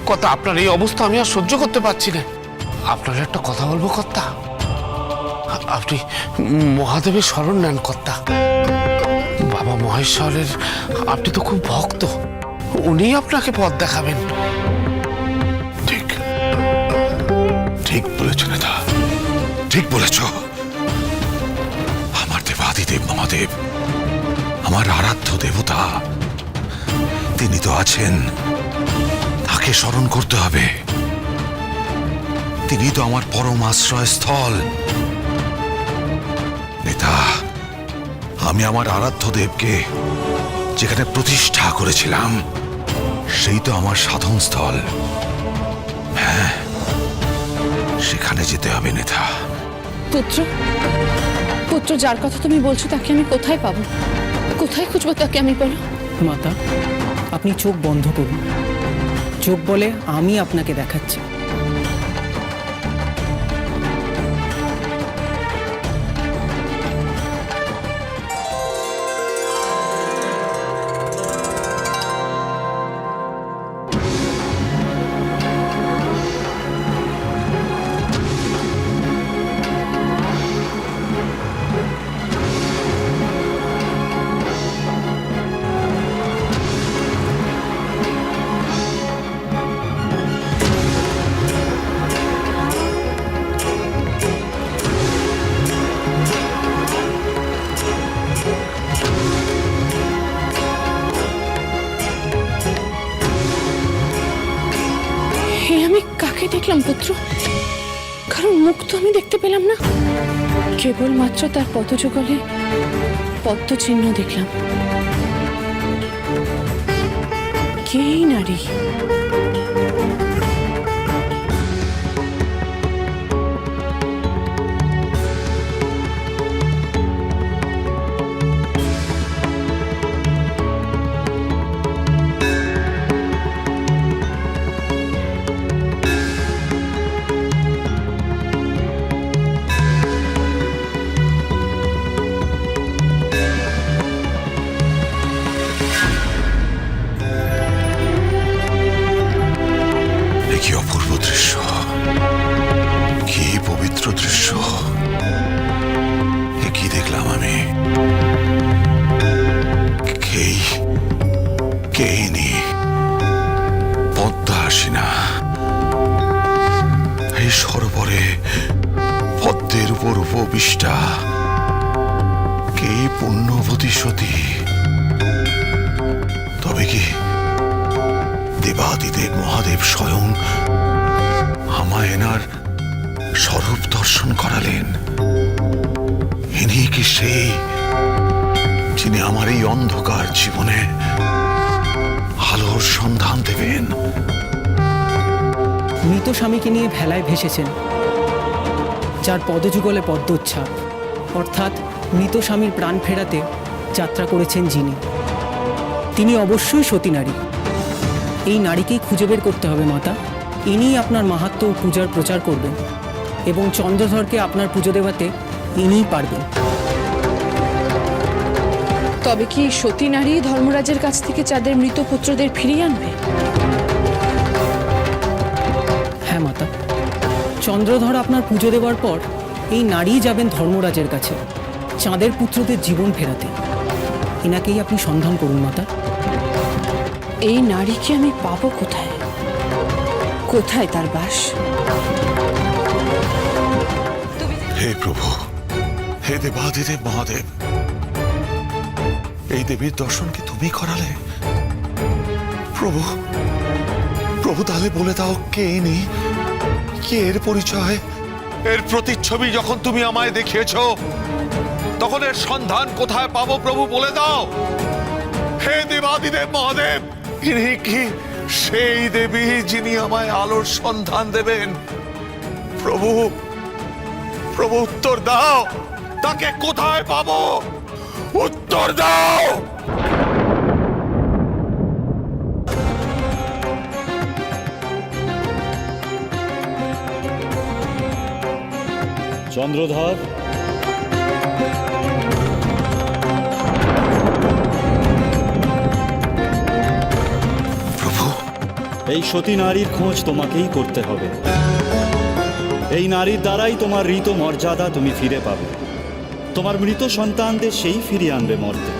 কর্তা, আপনার এই অবস্থা আমি আর সহ্য করতে পারছি না। আপনার একটা কথা বলবো কর্তা। আপনি মহাদেবের শরণ নেন কর্তা। বাবা মহেশ্বরের আপনি তো খুব ভক্ত, উনি আপনাকে পথ দেখাবেন। ঠিক ঠিক বলেছ নেতা, ঠিক বলেছ। আমার দেবাদিদেব মহাদেব, আমার আরাধ্য দেবতা, তিনি তো আছেন, তাকে স্মরণ করতে হবে। তিনি তো আমার পরম আশ্রয় স্থল। নেতা, আমি আমার আরাধ্য দেবকে যেখানে প্রতিষ্ঠা করেছিলাম, সেই তো আমার সাধন স্থল। হ্যাঁ, সেখানে যেতে হবে নেতা। পুত্র, পুত্র যার কথা তুমি বলছো তাকে আমি কোথায় পাবো? কোথায় খুঁজবো তাকে আমি, বলো? মাতা, আপনি চোখ বন্ধ করুন। চোখ বলে আমি আপনাকে দেখাচ্ছি। আমি কাকে দেখলাম পুত্র? কারণ মুখ তো আমি দেখতে পেলাম না, কেবলমাত্র তার পদযুগলে পদ্ম চিহ্ন দেখলাম। কে এই নারী? কি অপূর্ব দৃশ্য, কি পবিত্র দৃশ্য! এ কি দেখলাম আমি? কে ইনি? পদ্মা আসিনা এই সরোবরে পদ্মের উপর উপবিষ্টা, কে পুণ্যবতী সতী? তবে কি দেবাদিদেব মহাদেব স্বয়ং আমায় এনার স্বরূপ দর্শন করালেন? ইনি কি সেই যিনি আমার এই অন্ধকার জীবনে আলোর সন্ধান দেবেন? মৃত স্বামীকে নিয়ে ভেলায় ভেসেছেন, যার পদযুগলে পদ্মোচ্ছাপ, অর্থাৎ মৃত স্বামীর প্রাণ ফেরাতে যাত্রা করেছেন যিনি, তিনি অবশ্যই সতী নারী। এই নারীকেই খুঁজে বের করতে হবে মাতা। ইনিই আপনার মাহাত্ম্য ও পূজার প্রচার করবেন, এবং চন্দ্রধরকে আপনার পুজো দেওয়াতে ইনিই পারবেন। তবে কি সতী নারী ধর্মরাজের কাছ থেকে চাঁদের মৃত পুত্রদের ফিরিয়ে আনবে? হ্যাঁ মাতা, চন্দ্রধর আপনার পুজো দেওয়ার পর এই নারীই যাবেন ধর্মরাজের কাছে চাঁদের পুত্রদের জীবন ফেরাতে। এনাকেই আপনি সন্ধান করুন মাতা। এই নারীকে আমি পাবো কোথায়? কোথায় তার বাস? হে প্রভু, হে দেবাদিদেব মহাদেব, এই দেবীর দর্শন কি তুমি করালে? প্রভু, প্রভু তাহলে বলে দাও, কে ইনি? কে এর পরিচয়? এর প্রতিচ্ছবি যখন তুমি আমায় দেখিয়েছ, তখন এর সন্ধান কোথায় পাবো প্রভু বলে দাও। হে দেবাদিদেব মহাদেব, ইনি কি সেই দেবী যিনি আমায় আলোর সন্ধান দেবেন? প্রভু, প্রভু উত্তর দাও, তাকে কোথায় পাবো? উত্তর দাও। চন্দ্রধর, প্রভু, এই সতী নারীর খোঁজ তোমাকেই করতে হবে। এই নারীর দ্বারাই তোমার ঋত মর্যাদা তুমি ফিরে পাবে। তোমার মৃত সন্তানদের সেই ফিরিয়ে আনবে মর্তে।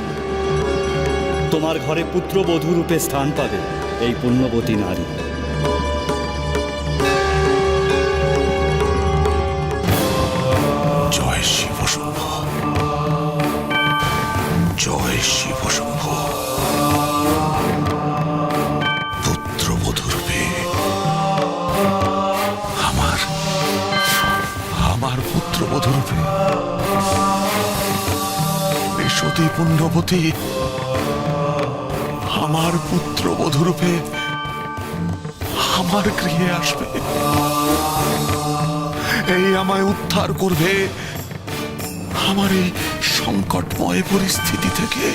তোমার ঘরে পুত্রবধূ রূপে স্থান পাবে এই পুণ্যবতী নারী। জয় শিব শম্ভ, জয় শিব শম্ভ। পুত্রবধূরূপে আমার পুত্রবধূরূপে এই সতী পুণ্যবতী আমার পুত্রবধূরূপে আমার গৃহে আসবে। এই আমায় উদ্ধার করবে আমার এই সংকটময় পরিস্থিতি থেকে।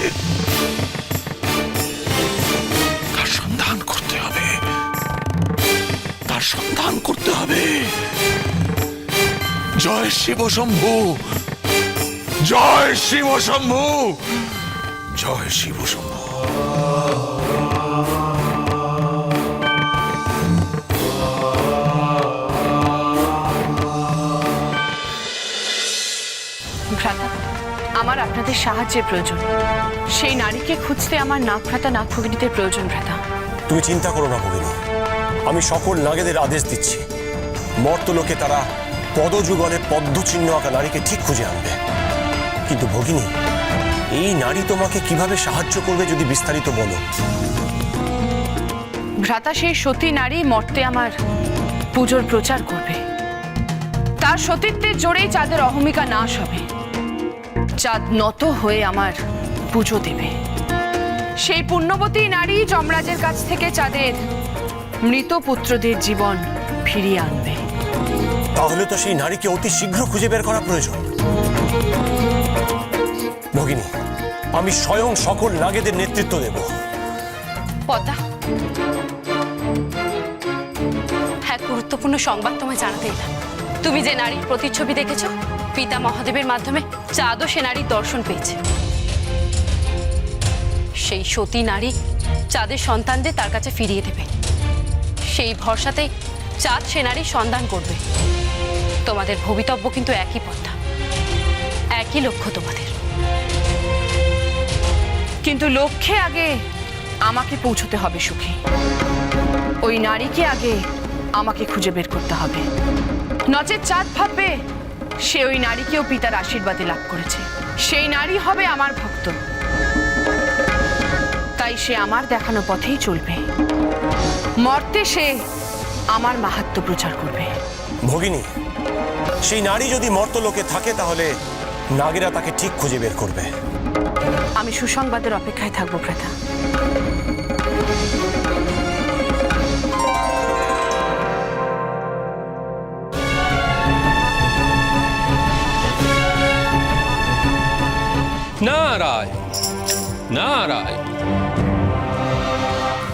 তার সন্ধান করতে হবে, তার সন্ধান করতে হবে। জয় শিব শম্ভু, জয় শিব শম্ভু, জয় শিব শম্ভু। ভ্রাতা, আমার আপনাদের সাহায্যের প্রয়োজন। সেই নারীকে খুঁজতে আমার নাগভ্রাতা নাগভগিনীদের প্রয়োজন ভ্রাতা। তুমি চিন্তা করো না ভগিনী, আমি সকল নাগেদের আদেশ দিচ্ছি। মর্তলোকে তারা পদযুগলে পদ্মচিহ্ন আঁকা নারীকে ঠিক খুঁজে আনবে। কিন্তু ভগিনী, এই নারী তোমাকে কিভাবে সাহায্য করবে যদি বিস্তারিত বলো। ভ্রাতা, সেই সতী নারী মর্তে আমার পুজোর প্রচার করবে। তার সতীত্বের জোরেই চাঁদের অহমিকা নাশ হবে। চাঁদ নত হয়ে আমার পুজো দেবে। সেই পুণ্যবতী নারী যমরাজের কাছ থেকে চাঁদের মৃত পুত্রদের জীবন ফিরিয়ে আনবে। তাহলে তো সেই নারীকে অতি শীঘ্র খুঁজে বের করা প্রয়োজন। ভগিনী, আমি স্বয়ং সকল নাগেদের নেতৃত্ব দেব। পদ্মা, হ্যাঁ, গুরুত্বপূর্ণ সংবাদ তোমায় জানাতে এলাম। তুমি যে নারীর প্রতিচ্ছবি দেখেছ, পিতা মহাদেবের মাধ্যমে চাঁদও সে নারীর দর্শন পেয়েছে। সেই সতী নারী চাঁদের সন্তানদের তার কাছে ফিরিয়ে দেবে। সেই ভরসাতেই চাঁদ সে নারীর সন্ধান করবে। তোমাদের ভবিতব্য কিন্তু একই পদ্মা, একই লক্ষ্য তোমাদের। কিন্তু লক্ষ্যে আগে আমাকে পৌঁছতে হবে সুখী। ওই নারীকে আগে আমাকে খুঁজে বের করতে হবে। নচেৎ চাঁদ ভাববে সে ওই নারীকেও পিতার আশীর্বাদে লাভ করেছে। সেই নারী হবে আমার ভক্ত, তাই সে আমার দেখানো পথেই চলবে। মর্তে সে আমার মাহাত্ম্য প্রচার করবে। ভগিনী, সেই নারী যদি মর্তলোকে থাকে তাহলে নাগেরা তাকে ঠিক খুঁজে বের করবে। আমি সুসংবাদের অপেক্ষায় থাকবো ভ্রাতা। নারায়ণ নারায়ণ।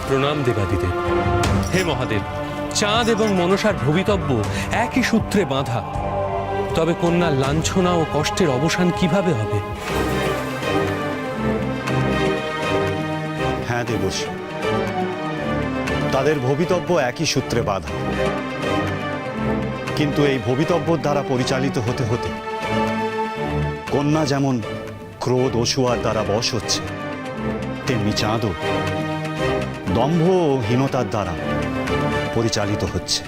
প্রণাম দেবাদিদেব। হে মহাদেব, চাঁদ এবং মনসার ভবিতব্য একই সূত্রে বাঁধা। তবে কন্যার লাঞ্ছনা ও কষ্টের অবসান কিভাবে হবে? হ্যাঁ দেবশ্রী, তাদের ভবিতব্য একই সূত্রে বাঁধা। কিন্তু এই ভবিতব্যর দ্বারা পরিচালিত হতে হতে কন্যা যেমন ক্রোধ অসূয়ার দ্বারা বশ হচ্ছে, তেমনি চাঁদও দম্ভ ও হীনতার দ্বারা পরিচালিত হচ্ছে।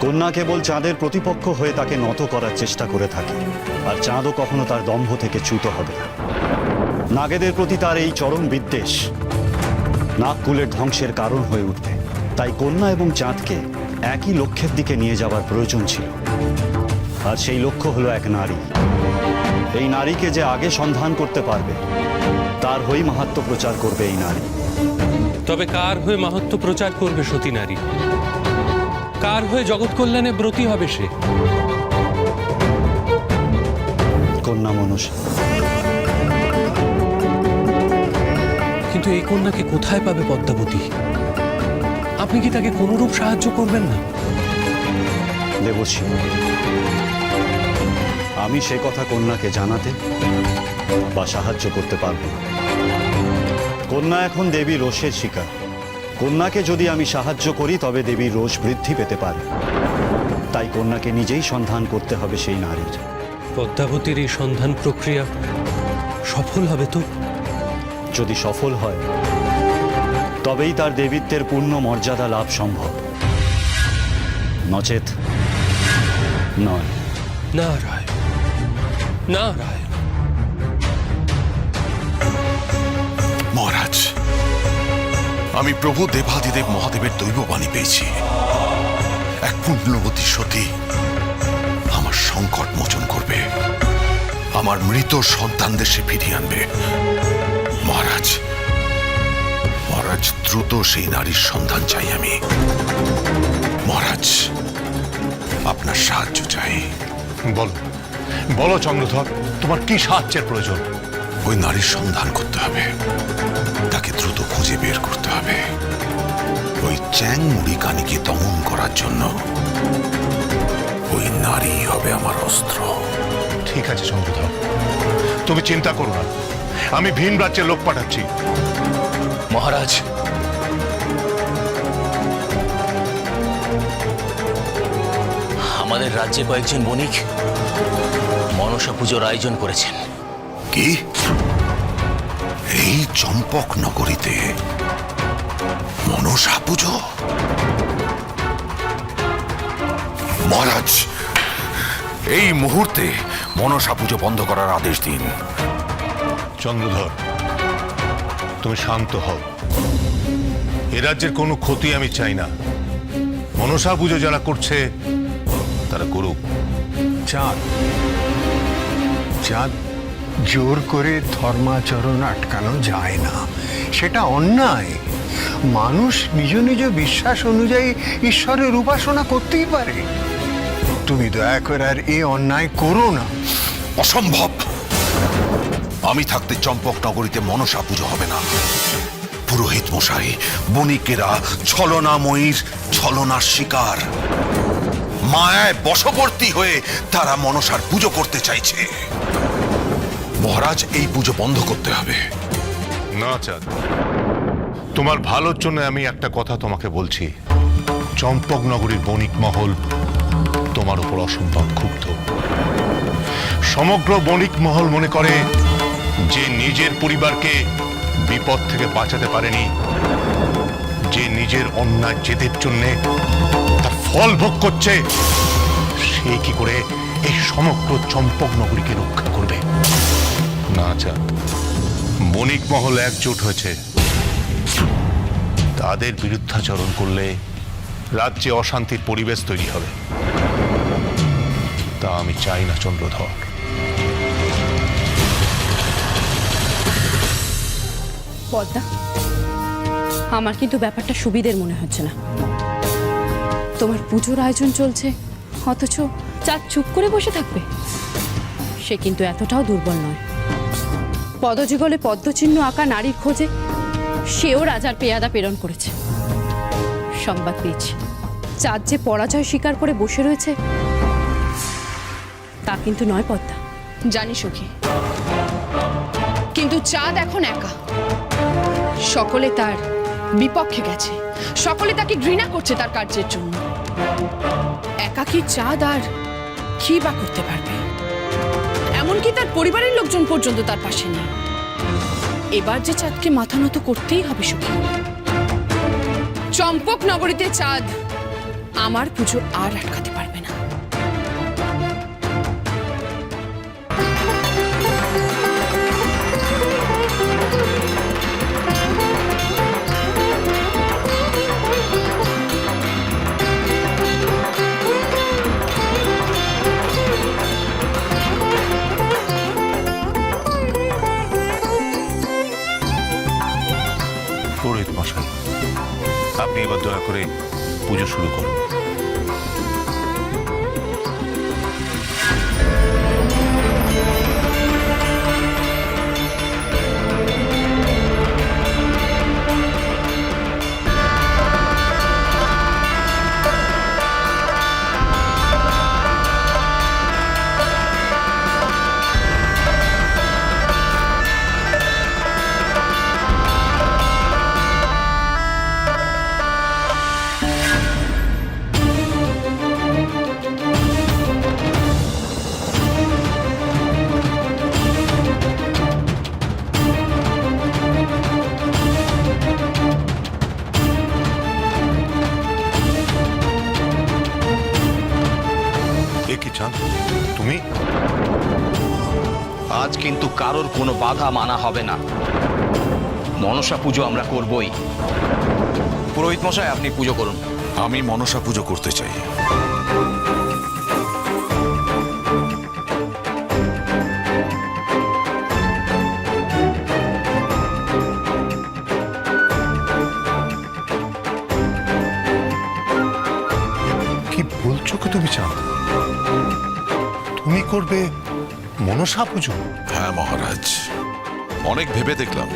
কন্যা কেবল চাঁদের প্রতিপক্ষ হয়ে তাকে নত করার চেষ্টা করে থাকে, আর চাঁদও কখনো তার দম্ভ থেকে চ্যুত হবে না। নাগেদের প্রতি তার এই চরম বিদ্বেষ নাগকুলের ধ্বংসের কারণ হয়ে উঠবে। তাই কন্যা এবং চাঁদকে একই লক্ষ্যের দিকে নিয়ে যাওয়ার প্রয়োজন ছিল। আর সেই লক্ষ্য হলো এক নারী। এই নারীকে যে আগে সন্ধান করতে পারবে, তার হয়েই মাহাত্ম্য প্রচার করবে এই নারী। তবে কার হয়ে মাহাত্ম্য প্রচার করবে সতী নারী? কার হয়ে জগৎ কল্যাণে ব্রতী হবে সে? কন্যা মনসা। কিন্তু এই কন্যাকে কোথায় পাবে পদ্মাবতী? আপনি কি তাকে কোনরূপ সাহায্য করবেন না? দেবশ্রী, আমি সে কথা কন্যাকে জানাতে বা সাহায্য করতে পারব না। কন্যা এখন দেবী রোষের শিকার। কন্যাকে যদি আমি সাহায্য করি তবে দেবীর রোষ বৃদ্ধি পেতে পারে, তাই কন্যাকে নিজেই সন্ধান করতে হবে সেই নারীর। পদ্মাবতীর এই সন্ধান প্রক্রিয়া সফল হবে তো? যদি সফল হয় তবেই তার দেবীত্বের পূর্ণ মর্যাদা লাভ সম্ভব, নচেত নয়। নারায়ণ নারায়ণ। মহারাজ, আমি প্রভু দেবাদিদেব মহাদেবের দৈববাণী পেয়েছি। এক পুণ্যবতী সতী আমার সংকট মোচন করবে, আমার মৃত সন্তানদের সে ফিরিয়ে আনবে। মহারাজ, মহারাজ, দ্রুত সেই নারীর সন্ধান চাই আমি। মহারাজ, আপনার সাহায্য চাই। বলো বলো চন্দ্রধর, তোমার কি সাহায্যের প্রয়োজন? ওই নারীর সন্ধান করতে হবে, তাকে দ্রুত খুঁজে বের করতে হবে। ওই চ্যাং মুড়ি কানিকে দমন করার জন্য ওই নারী হবে আমার অস্ত্র। ঠিক আছে চন্দ্রধর, তুমি চিন্তা করো না, আমি ভিন রাজ্যের লোক পাঠাচ্ছি। মহারাজ, আমাদের রাজ্যে কয়েকজন বণিক মনসা পুজোর আয়োজন করেছেন। কি? এই চম্পক নগরীতে মনসা পুজো? মহারাজ, এই মুহূর্তে মনসা পুজো বন্ধ করার আদেশ দিন। চন্দ্রধর, তুমি শান্ত হও। এ রাজ্যের কোনো ক্ষতি আমি চাই না। মনসা পুজো যারা করছে তারা করুক। চাঁদ, চাঁদ, জোর করে ধর্মাচরণ আটকানো যায় না, সেটা অন্যায়। মানুষ নিজ নিজ বিশ্বাস অনুযায়ী ঈশ্বরের উপাসনা করতেই পারে। তুমি দয়া করে আর এ অন্যায় করো না। অসম্ভব! আমি থাকতে চম্পক নগরীতে মনসা পুজো হবে না। পুরোহিত মশাই, বণিকেরা ছলনাময়ীর ছলনার শিকার, মায়ায় বশবর্তী হয়ে তারা মনসার পুজো করতে চাইছে। মহারাজ, এই পুজো বন্ধ করতে হবে। না চাঁদ, তোমার ভালোর জন্য আমি একটা কথা তোমাকে বলছি। চম্পক নগরীর বণিক মহল তোমার উপর অসম্ভব ক্ষুব্ধ। সমগ্র বণিক মহল মনে করে যে নিজের পরিবারকে বিপদ থেকে বাঁচাতে পারেনি, যে নিজের অন্যায় জেদের জন্য তার ফল ভোগ করছে, সে কি করে এই সমগ্র চম্পক নগরীকে রক্ষা করবে? না চাঁদ, বণিক মহল একজোট হয়েছে। তাদের বিরুদ্ধাচরণ করলে রাজ্যে অশান্তির পরিবেশ তৈরি হবে। তা আমি চাই না চন্দ্রধর। পদ্মা, আমার কিন্তু ব্যাপারটা সুবিধের মনে হচ্ছে না। তোমার পুজোর আয়োজন চলছে, অথচ চাঁদ চুপ করে বসে থাকবে। সে কিন্তু এতটাও দুর্বল নয়। পদযুগলে পদ্মচিহ্ন আঁকা নারীর খোঁজে সেও রাজার পেয়াদা প্রেরণ করেছে। সংবাদ পেয়েছি চাঁদ যে পরাজয় স্বীকার করে বসে রয়েছে তা কিন্তু নয় পদ্মা। জানি সখী, কিন্তু চাঁদ এখন একা। সকলে তার বিপক্ষে গেছে, সকলে তাকে ঘৃণা করছে তার কার্যের জন্য। একাকী চাঁদ আর কি বা করতে পারবে? এমনকি তার পরিবারের লোকজন পর্যন্ত তার পাশে নেই। এবার যে চাঁদকে মাথা নত করতেই হবে সখী। চম্পক নগরীতে চাঁদ আমার পুজো আর আটকাতে পারবে না। পুরোহিত মশাই, আপনি এবার দয়া করে পুজো শুরু করুন। আজ কিন্তু কারোর কোনো বাধা মানা হবে না। মনসা পুজো আমরা করবই। পুরোহিত মশাই, আপনি পুজো করুন। আমি মনসা পুজো করতে চাই। কি বলছো কি তুমি চাঁদ? তুমি করবে মনসা পুজো? হ্যাঁ মহারাজ, অনেক ভেবে দেখলাম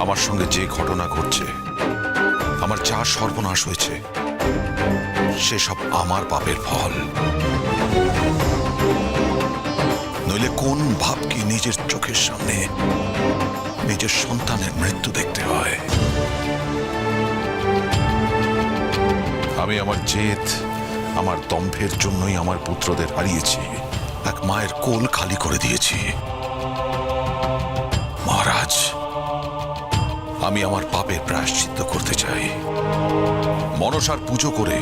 আমার সঙ্গে যে ঘটনা ঘটছে, আমার যা সর্বনাশ হয়েছে, সেসব আমার পাপের ফল। নইলে কোন ভাবকে নিজের চোখের সামনে নিজের সন্তানের মৃত্যু দেখতে হয়? আমি আমার জেদ, আমার দম্ভের জন্যই আমার পুত্রদের হারিয়েছি, এক মায়ের কোল খালি করে দিয়েছি। মহারাজ, আমি আমার পাপের প্রায়শ্চিত্ত করতে চাই। মনসার পুজো করে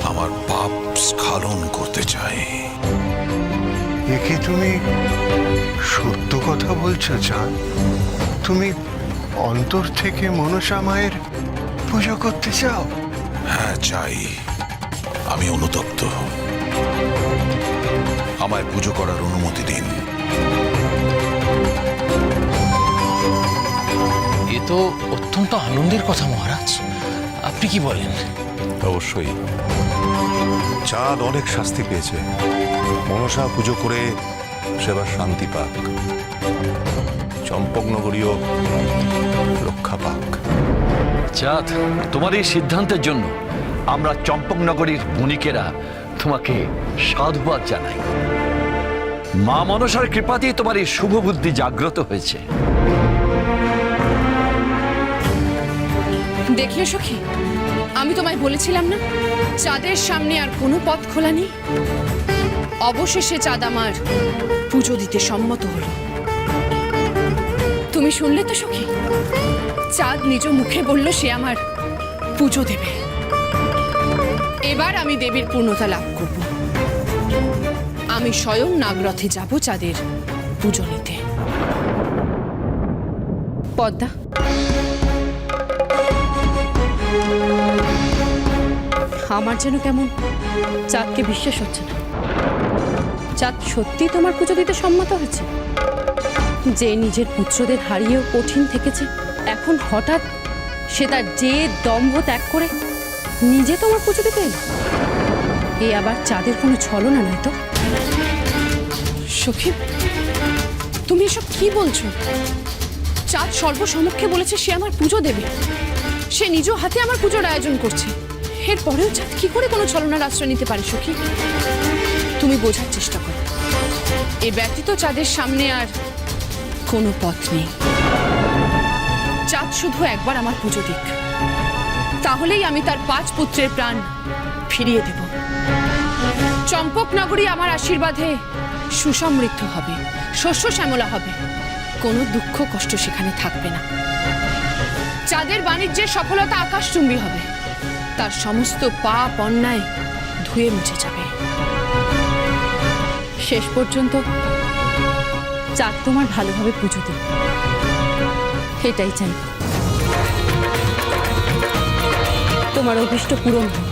আমার পাপ স্খলন করতে চাই। একে তুমি সত্য কথা বলছো চাঁদ? তুমি অন্তর থেকে মনসা মায়ের পুজো করতে চাও? হ্যাঁ চাই। আমি অনুতপ্ত। আমায় পুজো করার অনুমতি দিন। এ তো অত্যন্ত আনন্দের কথা মহারাজ, আপনি কি বলেন? অবশ্যই। চাঁদ অনেক শাস্তি পেয়েছে, মনসা পুজো করে সেবার শান্তি পাক, চম্পকনগরীও রক্ষা পাক। চাঁদ, তোমার এই সিদ্ধান্তের জন্য আমরা চম্পকনগরীর বণিকেরা তোমাকে সাধুবাদ জানাই। মা মনসার কৃপাতেই তোমার এই শুভ বুদ্ধি জাগ্রত হয়েছে। দেখলে সখী, আমি তোমায় বলেছিলাম না চাঁদের সামনে আর কোনো পথ খোলা নেই। অবশেষে চাঁদ আমার পুজো দিতে সম্মত হলো। তুমি শুনলে তো সখী, চাঁদ নিজ মুখে বলল সে আমার পুজো দেবে। এবার আমি দেবীর পূর্ণতা লাভ করব। আমি স্বয়ং নাগরথে যাব চাঁদের পুজো নিতে। পদ্মা, আমার যেন কেমন চাঁদকে বিশ্বাস হচ্ছে না। চাঁদ সত্যি তোমার পুজো দিতে সম্মত হয়েছে? যে নিজের পুত্রদের হারিয়েও কঠিন থেকেছে, এখন হঠাৎ সে তার যে দম্ভ ত্যাগ করে নিজে তোমার পুজো দিতে এলো। এ আবার চাঁদের কোনো ছলনা নয় তো? সখী, তুমি এসব কি বলছো? চাঁদ সর্বসমক্ষে বলেছে সে আমার পুজো দেবে। সে নিজ হাতে আমার পুজোর আয়োজন করছে। এরপরেও চাঁদ কি করে কোনো ছলনার আশ্রয় নিতে পারে সখী? তুমি বোঝার চেষ্টা করো, এ ব্যতীত চাঁদের সামনে আর কোনো পথ নেই। চাঁদ শুধু একবার আমার পুজো দিক, তাহলেই আমি তার 5 পুত্রের প্রাণ ফিরিয়ে দেব। চম্পকনগরী আমার আশীর্বাদে সুসমৃদ্ধ হবে, শস্য শ্যামলা হবে, কোনো দুঃখ কষ্ট সেখানে থাকবে না। চাঁদের বাণিজ্যের সফলতা আকাশচুম্বী হবে, তার সমস্ত পাপ অন্যায় ধুয়ে মুছে যাবে। শেষ পর্যন্ত চাঁদ তোমার ভালোভাবে পুজো দেবে, এটাই চাই। তোমার অভীষ্ট পূরণ হোক,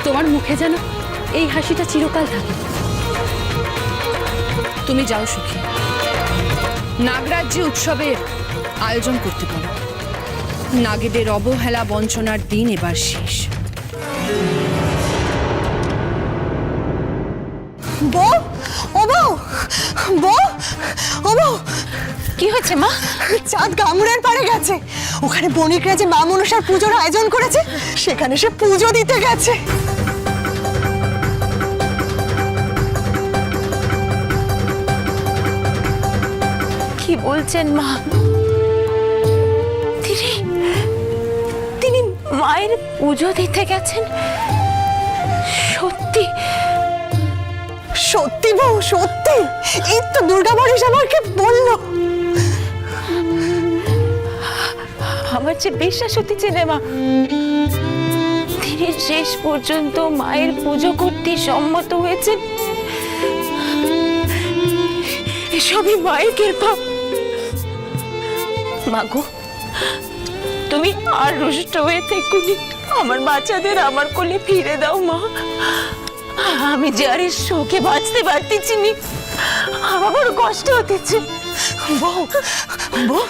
তোমার মুখে যেন এই হাসিটা চিরকাল থাকে। তুমি যাও সখী, নাগরাজ্যে উৎসবের আয়োজন করতে পারো। নাগেদের অবহেলা বঞ্চনার দিন এবার শেষ। বউ, ও বউ, বউ, ও বউ, কি হয়েছে মা? চাঁদ গামুড়ের পাড়ে গেছে। ওখানে বণিকরা যে মা মনসার পুজোর আয়োজন করেছে, সেখানে সে পুজো দিতে গেছে। কি বলছেন মা? তিনি মায়ের পুজো দিতে গেছেন? সত্যি? সত্যি বউ, সত্যি। এই তো দুর্গা মনীষ আমাকে বললো। আমার যে বিশ্বাস হচ্ছে না মা, তিনি শেষ পর্যন্ত মায়ের পুজো করতে সম্মত হয়েছেন। এসবই মায়ের কৃপা। মাগো, তুমি আর রুষ্ট হয়ে থেকুনি, আমার বাচ্চাদের আমার কোলে ফিরে দাও মা। আমি যে আর শোকে বাঁচতে পারতেছি নি, আমার বড় কষ্ট হতেছে। বউ, বউ,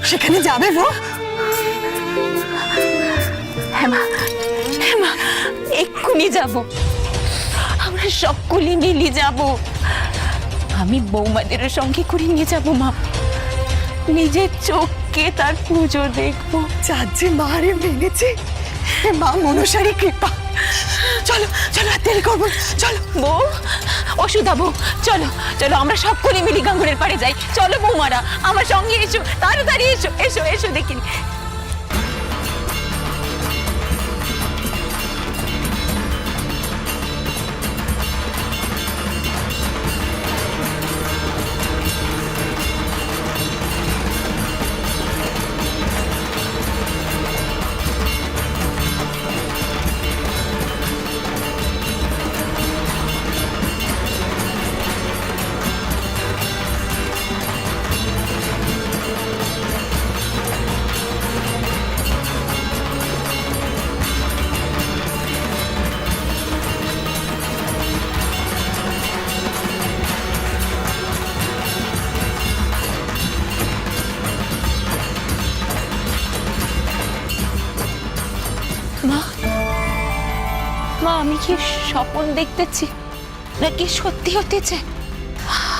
সেখানে যাবে বউ? হ্যাঁ মা, এক্ষুনি যাব। আমরা সকলে মিলে যাব। আমি বৌমাদের সঙ্গে করে নিয়ে যাব মা, নিজের চোখকে তার পুজো দেখবো। চাঁদ যে মারে ভেঙেছে, মা মনসারই কৃপা। চলো চলো, আর দেরি করবো, চলো। বউ, অসুধা বউ, চলো চলো, আমরা সকলে মিলে গাঙ্গুরের পাড়ে যাই। চলো বৌমারা, আমার সঙ্গে এসো, তাড়াতাড়ি এসো, এসো এসো দেখিনি। মা, আমি কি স্বপ্ন দেখতেছি নাকি সত্যি হতেছে?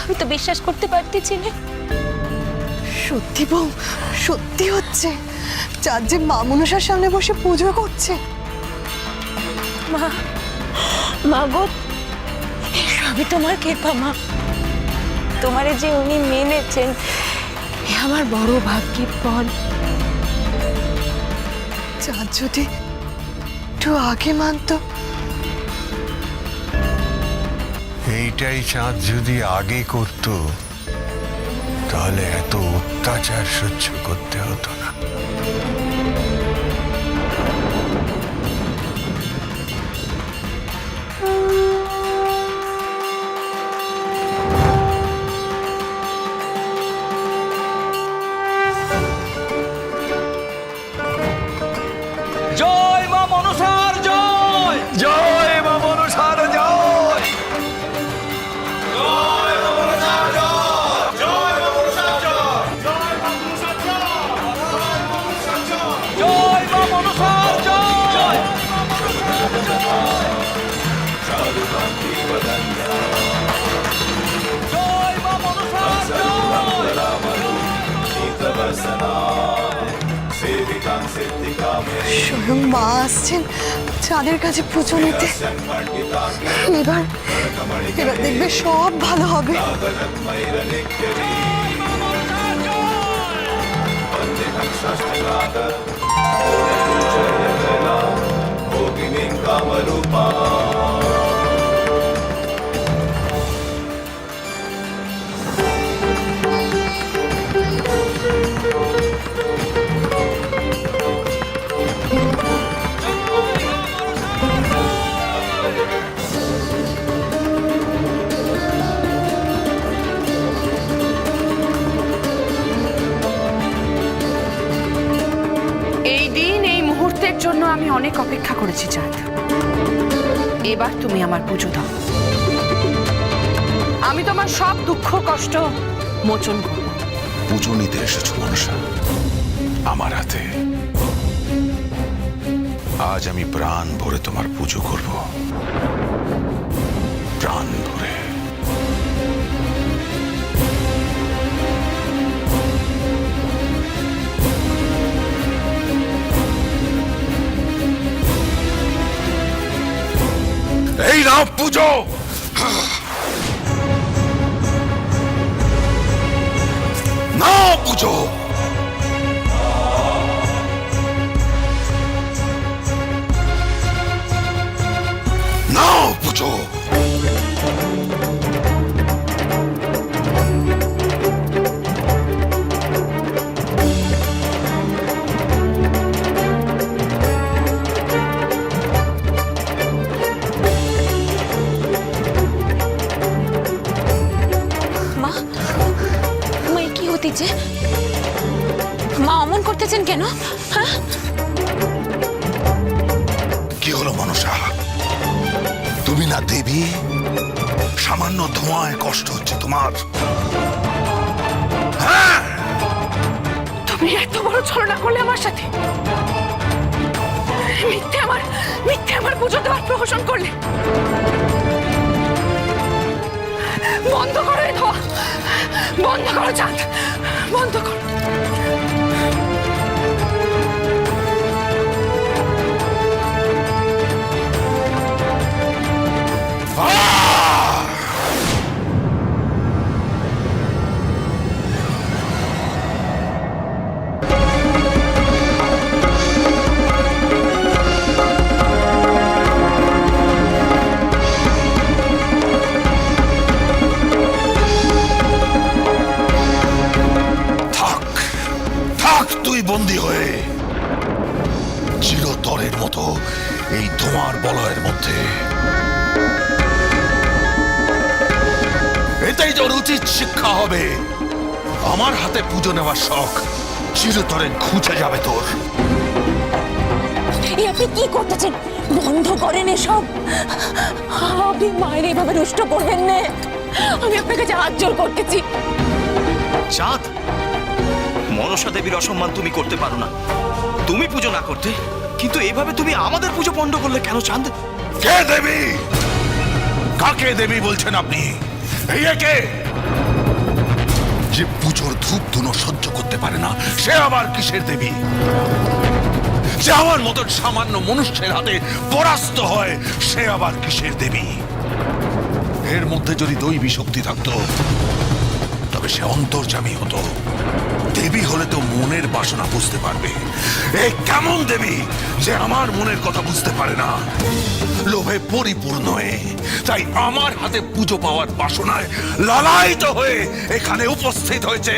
আমি তো বিশ্বাস করতে পারতেছি না। সত্যি বউ, সত্যি হচ্ছে। চাঁদ যে মা মনসার সামনে বসে পুজো করছে। মা গো, সবই তোমার কৃপা মা। তোমারে যে উনি মেনেছেন, এ আমার বড় ভাগ্যের ফল। চাঁদ যদি একটু আগে মানতো। এইটাই চাঁদ যদি আগে করত, তাহলে এত অত্যাচার সহ্য করতে হতো না। জয় মা মনসার জয়, জয় মা মনসার জয়, জয় মা মনসার জয়, জয় মা মনসার জয়, জয় মা মনসার জয়, জয় মা মনসার জয়, জয় মা মনসার স্বয়ং মা আসছেন চাঁদের কাছে পুজো নিতে। এবার দেখবে সব ভালো হবে। এই দিন, এই মুহূর্তের জন্য আমি অনেক অপেক্ষা করেছি চাঁদ। এবার তুমি আমার পুজো দাও। আমি তোমার সব দুঃখ কষ্ট মোচন করব। পুজো নিতে এসেছো মনসা আমার হাতে। আজ আমি প্রাণ ভরে তোমার পুজো করব, প্রাণ ভরে। এই নাও পুজো। নাও পুজো। নাও পুজো। মা, মা এ কি হতেছে? মা অমন করতেছেন কেন? হ্যাঁ, কি হলো মনসা? তুমি না দেবী? সামান্য ধোঁয়ায় কষ্ট হচ্ছে তোমার? হ্যাঁ, তুমি এত বড় ছলনা করলে আমার সাথে, মিথ্যে আমার পুজো দেওয়ার প্রহসন করলে। বন্ধ করো এই ধোয়া, বন্ধ করো চাঁদ, বন্ধ করো। তুই বন্দী হয়ে চিরতরের মতো এই ধোঁয়ার বলয়ের মধ্যে। এটাই তোর উচিত শিক্ষা হবে। আমার হাতে পুজো নেওয়ার শখ চিরতরে ঘুচে যাবে তোর। এই আপনি কি করতেছেন? বন্ধ করেন এসব। আপনি মায়ের এইভাবে রুষ্ট করবেন না। আমি আপনার কাছে হাত জোর করতেছি। চাঁদ, মনসা দেবীর অসম্মান তুমি করতে পারো না। তুমি পুজো না করতে, কিন্তু এইভাবে তুমি আমাদের পুজো পণ্ড করলে কেন চাঁদ? কে দেবী? কাকে দেবী বলছেন আপনি? এই কে? যে পুজোর ধূপ ধুনো সহ্য করতে পারে না, সে আবার কিসের দেবী? যে আমার মতন সামান্য মনুষ্যের হাতে পরাস্ত হয়, সে আবার কিসের দেবী? এর মধ্যে যদি দৈবী শক্তি থাকতো, তবে সে অন্তর্যামী হতো। দেবী হলে তো মনের বাসনা বুঝতে পারবে। এ কেমন দেবী যে আমার মনের কথা বুঝতে পারে না? লোভে পরিপূর্ণ হয়ে, তাই আমার হাতে পুজো পাওয়ার বাসনায় লালায়িত হয়ে এখানে উপস্থিত হয়েছে।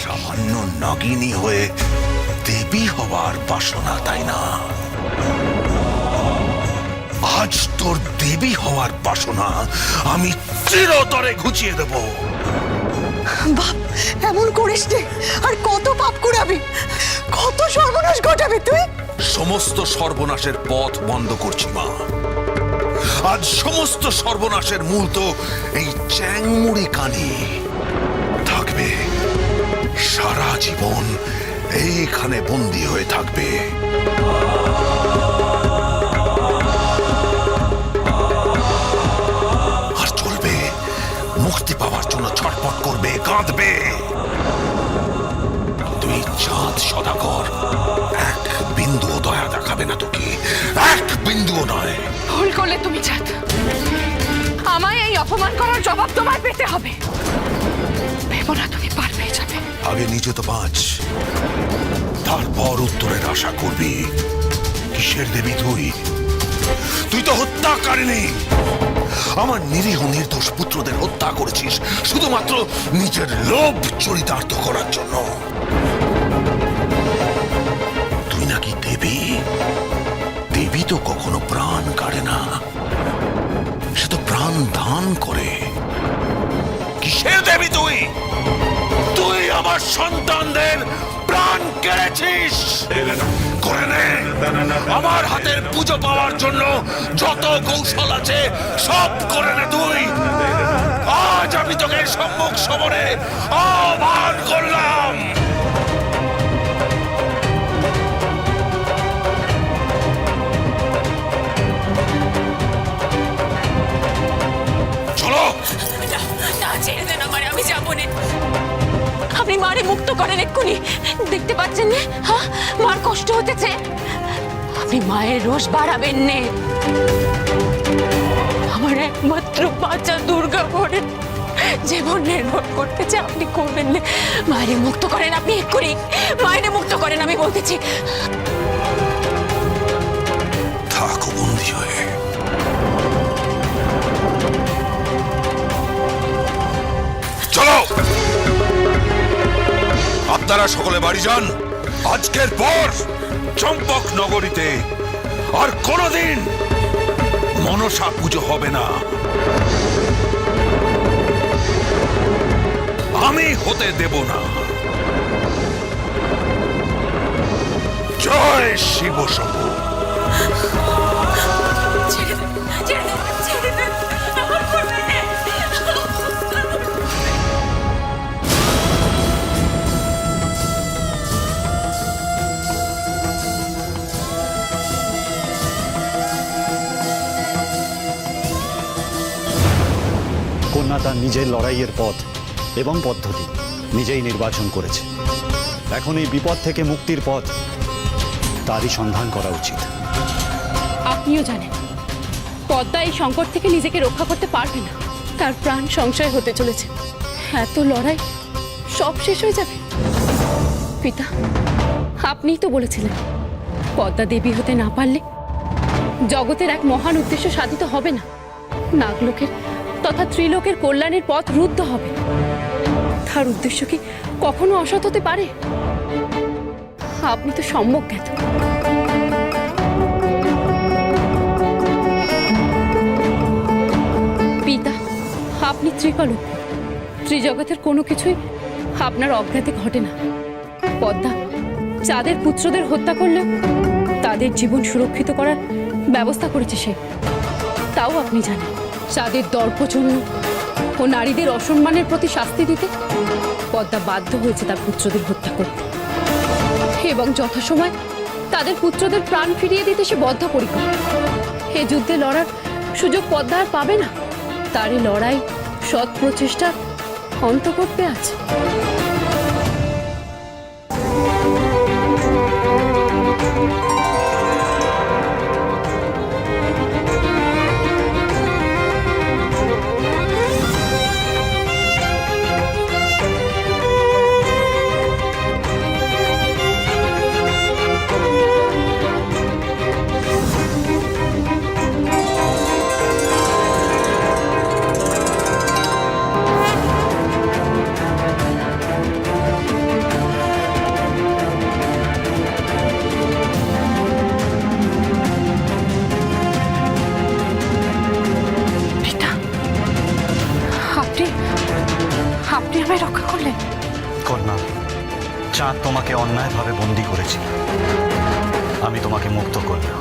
সামান্য নাগিনী হয়ে দেবী হবার বাসনা, তাই না? আজ তোর দেবী হওয়ার বাসনা আমি চিরতরে ঘুচিয়ে দেব। বাপ, এমন করিস নে। আর কত পাপ করাবি, কত সর্বনাশ ঘটাবি তুই। সমস্ত সর্বনাশের পথ বন্ধ করছি মা। আজ সমস্ত সর্বনাশের মূল তো এই চ্যাংমুড়ি কানি থাকবে। সারা জীবন এইখানে বন্দী হয়ে থাকবে। আর চলবে, মুক্তি পাওয়ার জন্য ছটফট করবে, কাঁদবে। তুই চাঁদ সদাগর এক বিন্দুও দয়া দেখাবে না তোকে, এক বিন্দুও নয়। ভুল করলে তুমি চাঁদ। আমায় এই অপমান করার জবাব তোমায় পেতে হবে। ভেবো না তুমি পার পেয়ে যাবে। আগে নিজে তো বাঁচ, তারপর উত্তরের আশা করবি। কিসের দেবী তুই? তুই তো হত্যাকারিণী। আমার নিরীহ নির্দোষ পুত্রদের হত্যা করেছিস শুধুমাত্র নিজের লোভ চরিতার্থ করার জন্য। তুই নাকি দেবী? দেবী তো কখনো প্রাণ কাড়ে না, সে তো প্রাণ দান করে। কিসের দেবী তুই? তুই আমার সন্তানদের প্রাণ কেড়েছিস। করে নে, আমার হাতের পুজো পাওয়ার জন্য যত কৌশল আছে সব করে নে তুই। আজ আমি তোকে সম্মুখ সমরে আহ্বান করলাম। চলো। না, ছেড়ে দেন আমারে, আমি যাবো না। আপনি মারে মুক্ত করেন এক্ষুনি। দেখতে পাচ্ছেন না, হ্যাঁ, মার কষ্ট হতেছে। আপনি মায়ের রোষ বাড়াবেন না। আমার একমাত্র বাচ্চা দুর্গা পড়ে জীবন নির্ভর করতেছে, আপনি করবেন না। মায়ের মুক্ত করেন আপনি এক্ষুনি, মায়ের মুক্ত করেন আমি বলতেছি। থাকো বন্দী হয়ে। চলো, আপনারা সকলে বাড়ি যান। আজকের পর চম্পক নগরীতে আর কোনোদিন মনসা পুজো হবে না। আমি হতে দেব না। জয় শিব শম্ভু। কন্যা তার নিজের লড়াইয়ের পথ এবং পদ্ধতি নিজেই নির্বাচন করেছে। এখন এই বিপদ থেকে মুক্তির পথ তারই সন্ধান করা উচিত। আপনিও জানেন পদ্মা এই সংকট থেকে নিজেকে রক্ষা করতে পারবে না। তার প্রাণ সংশয় হতে চলেছে। এত লড়াই সব শেষ হয়ে যাবে। পিতা, আপনিই তো বলেছিলেন পদ্মা দেবী হতে না পারলে জগতের এক মহান উদ্দেশ্য সাধিত হবে না। নাগলোকের তথা ত্রিলোকের কল্যাণের পথ রুদ্ধ হবে। তার উদ্দেশ্য কি কখনো অসৎ হতে পারে? আপনি তো সম্যক জ্ঞাত। পিতা, আপনি ত্রিকলজ্ঞ। ত্রিজগতের কোনো কিছুই আপনার অজ্ঞাতে ঘটে না। পদ্মা চাঁদের পুত্রদের হত্যা করলেও তাদের জীবন সুরক্ষিত করার ব্যবস্থা করেছে সে। তাও আপনি জানেন চাঁদের দর্পজন্য ও নারীদের অসম্মানের প্রতি শাস্তি দিতে পদ্মা বাধ্য হয়েছে তার পুত্রদের হত্যা করতে, এবং যথাসময় তাদের পুত্রদের প্রাণ ফিরিয়ে দিতে সে বদ্ধপরিকর। এ যুদ্ধে লড়ার সুযোগ পদ্মা আর পাবে না। তার এই লড়াই সৎ প্রচেষ্টার অন্ত করতে আছে। আপনি আমায় রক্ষা করলেন। কন্যা, চাঁদ তোমাকে অন্যায়ভাবে বন্দী করেছিল, আমি তোমাকে মুক্ত করলাম।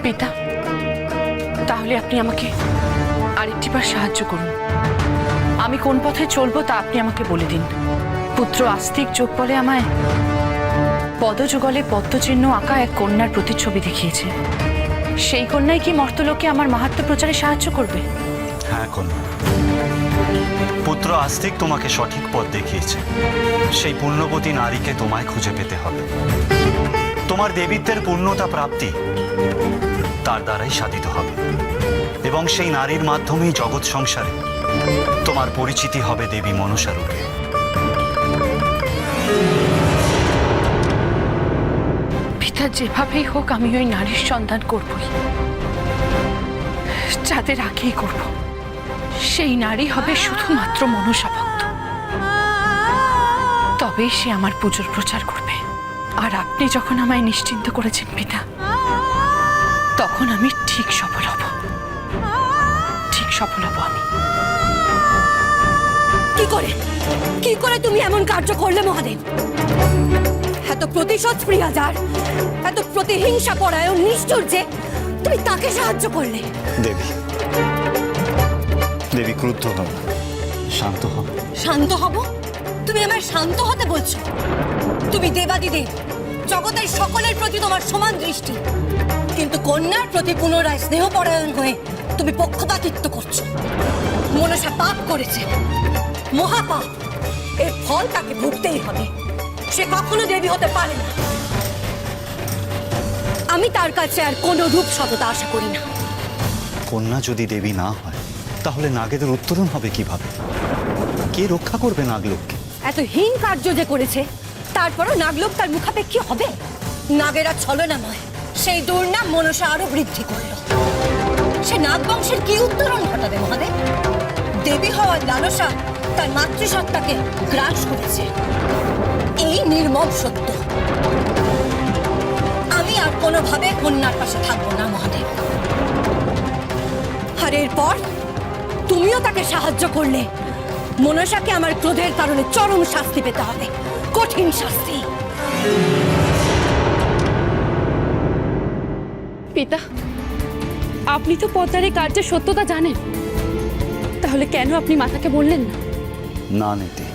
পিতা, তাহলে আপনি আমাকে আরেকটিবার সাহায্য করুন। আমি কোন পথে চলবো তা আপনি আমাকে বলে দিন। পুত্র আস্তিক যোগ বলে আমায় পদযুগলে পদ্মচিহ্ন আঁকা এক কন্যার প্রতিচ্ছবি দেখিয়েছে। সেই কন্যাই কি মর্তলোকে আমার মাহাত্ম্য প্রচারে সাহায্য করবে? হ্যাঁ কন্যা, পুত্র আস্তিক তোমাকে সঠিক পথ দেখিয়েছে। সেই পুণ্যবতী নারীকে তোমায় খুঁজে পেতে হবে। তোমার দেবীত্বের পূর্ণতা প্রাপ্তি তার দ্বারাই সাধিত হবে, এবং সেই নারীর মাধ্যমেই জগৎ সংসারে তোমার পরিচিতি হবে দেবী মনসা রূপে। পিতা, যেভাবেই হোক আমি ওই নারীর সন্ধান করবই, যাদের আগেই করব। সেই নারী হবে শুধুমাত্র মনসা ভক্ত। তবেই সে আমার পুজোর প্রচার করবে। আর আপনি যখন আমায় নিশ্চিন্ত করেছেন পিতা, তখন আমি ঠিক সফল হব। ঠিক সফল হব আমি। কি করে তুমি এমন কার্য করলে মহাদেব? এত প্রতিশোধ প্রিয়া যার, এত প্রতিহিংসা পরায়ণ নিষ্ঠুর যে, তুমি তাকে সাহায্য করলে। দেবী, দেবী ক্রুদ্ধ হও, শান্ত হও। শান্ত হব? তুমি আমায় শান্ত হতে বলছো? তুমি দেবাদিদেব, জগতের সকলের প্রতি তোমার সমান দৃষ্টি, কিন্তু কন্যার প্রতি পুনরায় স্নেহপরায়ণ হয়ে তুমি পক্ষপাতিত্ব করছো। মনসা পাপ করেছে, মহাপাপ। এর ফল তাকে ভুগতেই হবে। সে কখনো দেবী হতে পারে না। আমি তার কাছে আর কোনো রূপ সততা আশা করি না। কন্যা যদি দেবী না হয়, তাহলে নাগেদের উত্তরণ হবে কিভাবে? কে রক্ষা করবে নাগলোককে? এত হীন কার্য যে করেছে, তারপরও নাগলোক তার মুখাপেক্ষী হবে? নাগেরা ছলনাময়, সেই দুর্নাম মনসা আরো বৃদ্ধি করল। সে নাগ বংশের কি উত্তরণ ঘটাবে মহাদেব? দেবী হওয়ার লালসা তার মাতৃসত্তাকে গ্রাস করেছে। এই নির্মম সত্য। আমি আর কোনোভাবে কন্যার পাশে থাকবো না মহাদেব। আর এরপর তুমিও তাকে সাহায্য করলে মনসাকে আমার ক্রোধের কারণে চরম শাস্তি পেতে হবে, কঠিন শাস্তি। পিতা, আপনি তো পদ্মার এই কার্যের সত্যতা জানেন, তাহলে কেন আপনি মাতাকে বললেন না? না নীতি,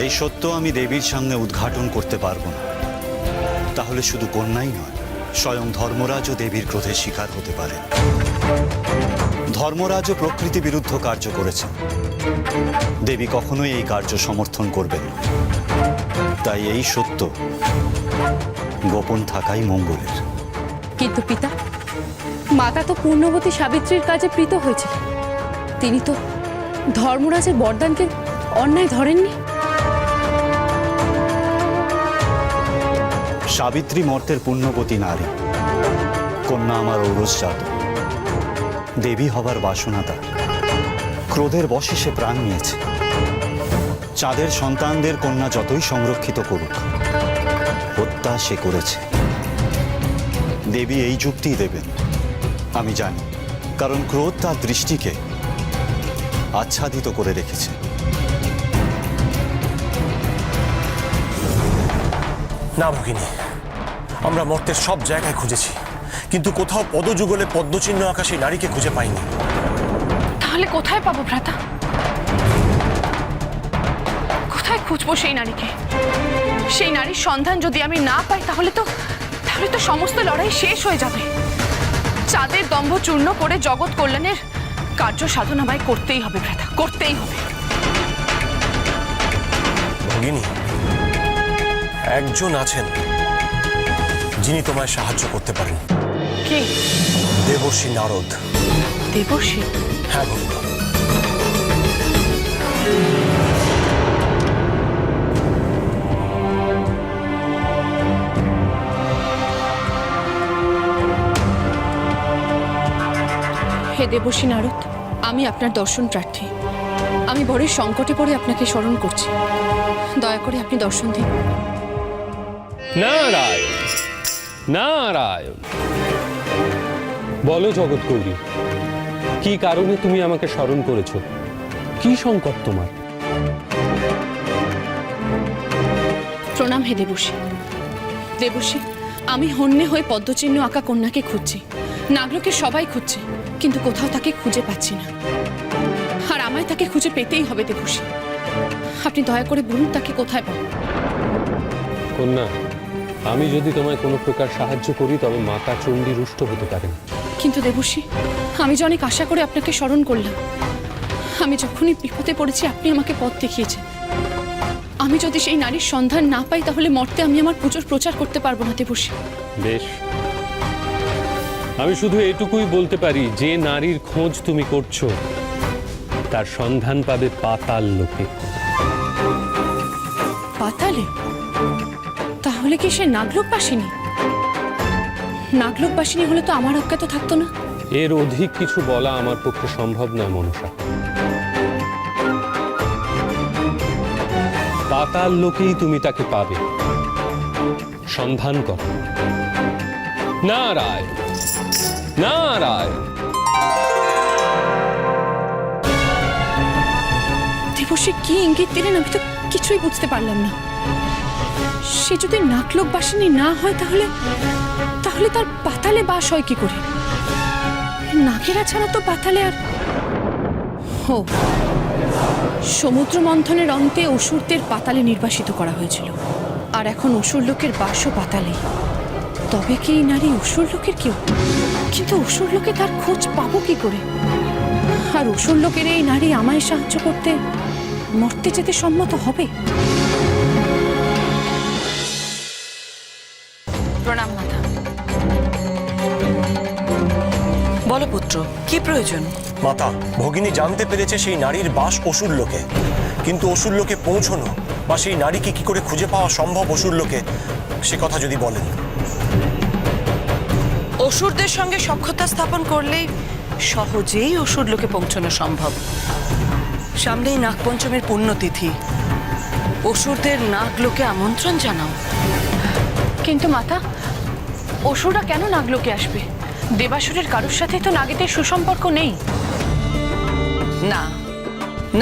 এই সত্য আমি দেবীর সামনে উদ্ঘাটন করতে পারবো না। তাহলে শুধু কন্যাই নয়, স্বয়ং ধর্মরাজও দেবীর ক্রোধের শিকার হতে পারে। ধর্মরাজও প্রকৃতি বিরুদ্ধ কার্য করেছেন। দেবী কখনোই এই কার্য সমর্থন করবেন না। তাই এই সত্য গোপন থাকাই মঙ্গলের। কিন্তু পিতা, মাতা তো পূর্ণবতী সাবিত্রীর কাজে প্রীত হয়েছিলেন। তিনি তো ধর্মরাজের বরদানকে অন্যায় ধরেননি। সাবিত্রী মর্তের পুণ্যবতী নারী, কন্যা আমার ঔরসজাত। দেবী হবার বাসনা তার, ক্রোধের বশে সে প্রাণ নিয়েছে। চাঁদের সন্তানদের কন্যা যতই সংরক্ষিত করুক, হত্যা সে করেছে। দেবী এই যুক্তিই দেবেন, আমি জানি, কারণ ক্রোধ তার দৃষ্টিকে আচ্ছাদিত করে রেখেছে। না ভগিনী, আমরা মর্তের সব জায়গায় খুঁজেছি, কিন্তু কোথাও পদযুগলে পদ্মচিহ্ন আঁকা সেই নারীকে খুঁজে পাইনি। তাহলে কোথায় পাবো ভ্রাতা? কোথায় খুঁজবো সেই নারীকে? সেই নারীর সন্ধান যদি আমি না পাই তাহলে তো সমস্ত লড়াই শেষ হয়ে যাবে। চাঁদের দম্ভ চূর্ণ করে জগৎ কল্যাণের কার্য সাধন আমায় করতেই হবে ভ্রাতা, করতেই হবে। ভগিনী, একজন আছেন যিনি তোমায় সাহায্য করতে পারেন। কে? দেবর্ষি নারদ। দেবর্ষি? হ্যাঁ ভগিনী। হে দেবর্ষি নারদ, আমি আপনার দর্শন প্রার্থী। আমি বড় সংকটে পড়ে আপনাকে স্মরণ করছি, দয়া করে আপনি দর্শন দিন। নারায়ণ নারায়ণ। বলো জগৎ গৌরী, কি কারণে তুমি আমাকে স্মরণ করেছো? কি সংকট তোমার? প্রণাম হে দেবর্ষি। দেবর্ষি, আমি হন্যে হয়ে পদ্মচিহ্ন আঁকা কন্যাকে খুঁজছি। নাগলোকে সবাই খুঁজছে, কিন্তু কোথাও তাকে খুঁজে পাচ্ছি না। আর আমায় তাকে খুঁজে পেতেই হবে দেবর্ষি। আপনি দয়া করে বলুন তাকে কোথায় পাবো? কন্যা, আমি যদি তোমায় কোনো প্রকার সাহায্য করি তবে মাতা চণ্ডী রুষ্ট হতে পারেন। কিন্তু দেবর্ষি, আমি যে অনেক আশা করে আপনাকে স্মরণ করলাম। আমি যখনই বিপদে পড়েছি আপনি আমাকে পথ দেখিয়েছেন। আমি যদি সেই নারীর সন্ধান না পাই তাহলে মর্তে আমি আমার পুজোর প্রচার করতে পারবো না দেবর্ষি। বেশ, আমি শুধু এটুকুই বলতে পারি, যে নারীর খোঁজ তুমি করছো তার সন্ধান পাবে পাতাল লোকে। পাতালে? তাহলে কি সে নাগলোকবাসিনী? নাগলোকবাসিনী হলে তো আমার অজ্ঞাত থাকতো না। এর অধিক কিছু বলা আমার পক্ষে সম্ভব নয় মনসা। পাতাল লোকেই তুমি তাকে পাবে। সন্ধান কর। নারায়ণ নারায়ণ। দেবর্ষি কি ইঙ্গিত দিলেন আমি তো কিছুই বুঝতে পারলাম না। সে যদি নাগলোকবাসিনী না হয় তাহলে তার পাতালে বাস হয় কি করে? নাগেরা ছাড়া তো পাতালে আর সমুদ্র মন্থনের অন্তে অসুরদের পাতালে নির্বাসিত করা হয়েছিল, আর এখন অসুর লোকের বাসও পাতালে। তবে কি এই নারী অসুর লোকের কেউ? কিন্তু অসুর লোকে তার খোঁজ পাবো কি করে? আর অসুর লোকের এই নারী আমায় সাহায্য করতে মর্তে যেতে সম্মত হবে? প্রণাম মাতা। বলো পুত্র, কি প্রয়োজন? মাতা, ভগিনী জানতে পেরেছে সেই নারীর বাস অসুর লোকে, কিন্তু অসুর লোকে পৌঁছনো বা সেই নারীকে কি করে খুঁজে পাওয়া সম্ভব অসুর লোকে, সে কথা যদি বলেন। অসুরদের সঙ্গে সখ্যতা স্থাপন করলেই সহজেই অসুর লোকে পৌঁছানো সম্ভব। সামনেই নাগপঞ্চমের পুণ্যতিথি, অসুরদের নাগলোকে আমন্ত্রণ জানাও। কিন্তু মাতা, অসুররা কেন নাগলোকে আসবে? দেবাসুরের কারোর সাথে তো নাগেদের সুসম্পর্ক নেই। না,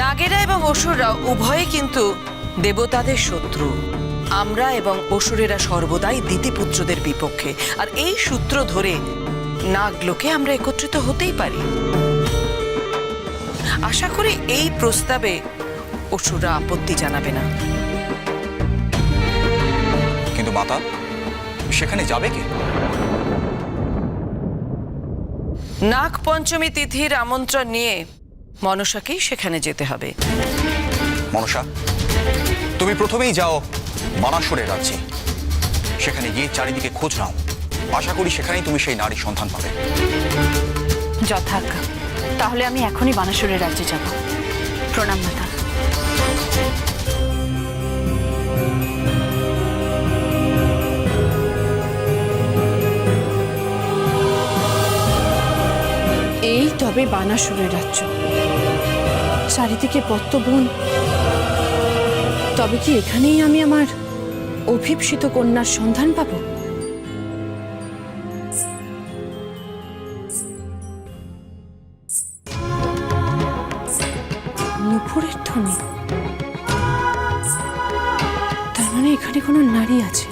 নাগেরা এবং অসুররা উভয়ে কিন্তু দেবতাদের শত্রু। আমরা এবং অসুরেরা সর্বদাই দিতিপুত্রদের বিপক্ষে, আর এই সূত্র ধরে নাগলোকে আমরা একত্রিত হতেই পারি। আশা করি এই প্রস্তাবে অসুররা আপত্তি জানাবে না। কিন্তু মাতা, সেখানে যাবে কে? নাগ পঞ্চমী তিথির আমন্ত্রণ নিয়ে মনসাকেই সেখানে যেতে হবে। মনসা, তুমি প্রথমেই যাও বানাসুরের রাজ্যে। সেখানে গিয়ে চারিদিকে খোঁজ নাও। আশা করি সেখানেই তুমি সেই নারীর সন্ধান পাবে। যথাজ্ঞা। তাহলে আমি এখনই বানাসুরের রাজ্যে যাব। প্রণাম মাতা। এই তবে বানাসুরের রাজ্য, চারিদিকে পদ্মবন। তবে কি এখানেই আমি আমার অভিপ্সিত কন্যার সন্ধান পাব? নুপুরের ধ্বনি, তার মানে এখানে কোনো নারী আছে।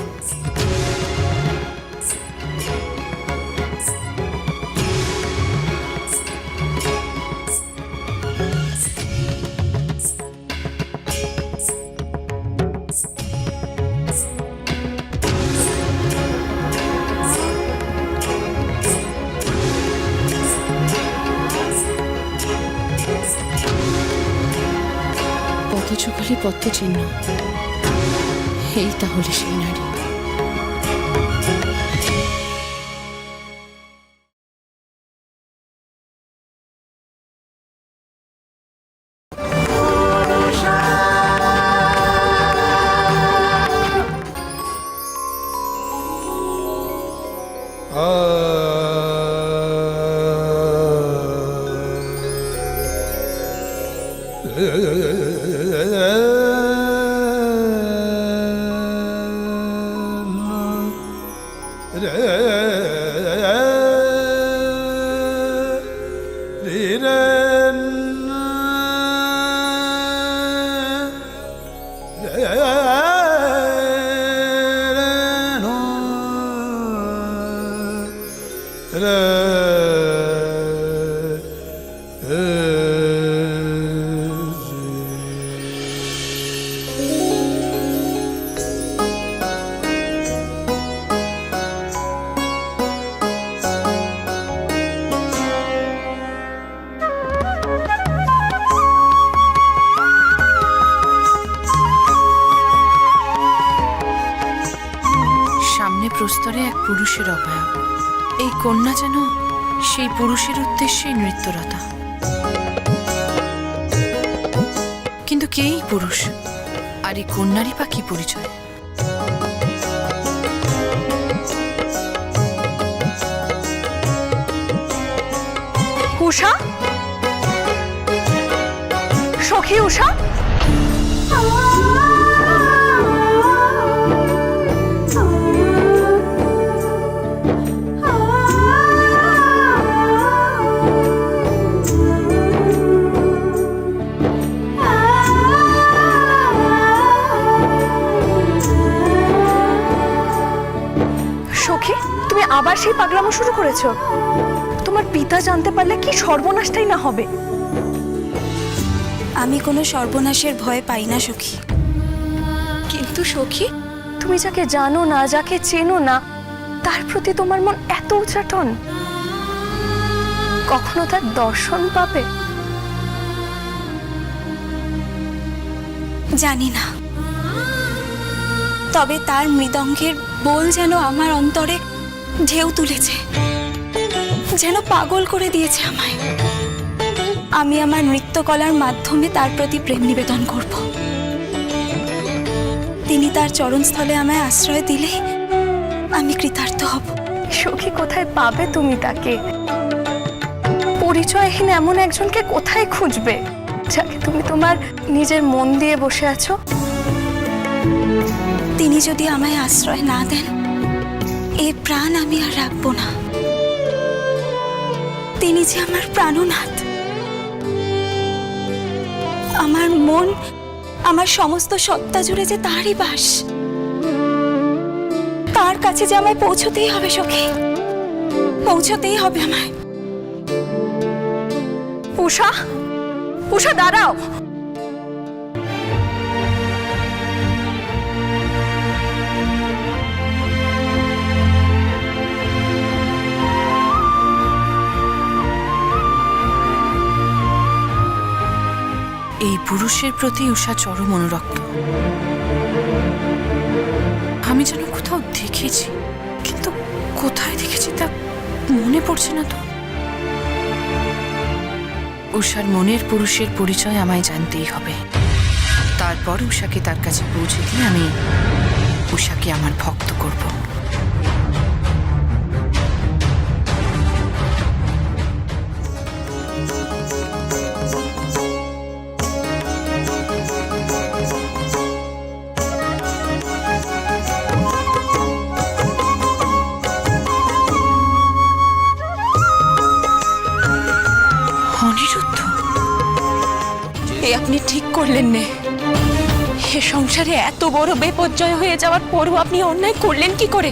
পদযুগলে পদ্মচিহ্ন, এই তাহলে সেই নারী। প্রস্তরে এক পুরুষের অবয়ব। এই কন্যা যেন সেই পুরুষের উদ্দেশ্যে নৃত্যরতা। কিন্তু কে এই পুরুষ, আর এই কন্যারই বা কি পরিচয়? উষা, সখী উষা, আবার সেই পাগলামো শুরু করেছো? তোমার পিতা জানতে পারলে কি সর্বনাশটাই না হবে। আমি কোনো সর্বনাশের ভয় পাই না সখী। কিন্তু সখী, তুমি যাকে জানো না, যাকে চেনো না, তার প্রতি তোমার মন এত উচাটন, কখনো তার দর্শন পাবে? জানি না, তবে তার মৃদঙ্গের বোল যেন আমার অন্তরে ঢেউ তুলেছে, যেন পাগল করে দিয়েছে আমায়। আমি আমার নৃত্যকলার মাধ্যমে তার প্রতি প্রেম নিবেদন করব। তিনি তার চরণস্থলে আমায় আশ্রয় দিলে আমি কৃতার্থ হব। সখী কোথায় পাবে তুমি তাকে? পরিচয়হীন এমন একজনকে কোথায় খুঁজবে যাকে তুমি তোমার নিজের মন দিয়ে বসে আছো? তিনি যদি আমায় আশ্রয় না দেন, এই প্রাণ আমি আর রাখবো না। তিনি যে আমার প্রাণনাথ, আমার মন, আমার সমস্ত সত্তা জুড়ে যে তারই বাস। তার কাছে যে আমায় পৌঁছতেই হবে সখী, পৌঁছতেই হবে আমায়। উষা, উষা দাঁড়াও। এই পুরুষের প্রতি উষা চরম অনুরক্ত। আমি যেন কোথাও দেখেছি, কিন্তু কোথায় দেখেছি তা মনে পড়ছে না তো। উষার মনের পুরুষের পরিচয় আমায় জানতেই হবে। তারপর উষাকে তার কাছে পৌঁছে দিয়ে আমি উষাকে আমার ভক্ত করব। অনিরুদ্ধ, এ আপনি ঠিক করলেন না। এ সংসারে এত বড় বিপর্যয় হয়ে যাওয়ার পরও আপনি অন্যায় করলেন কি করে?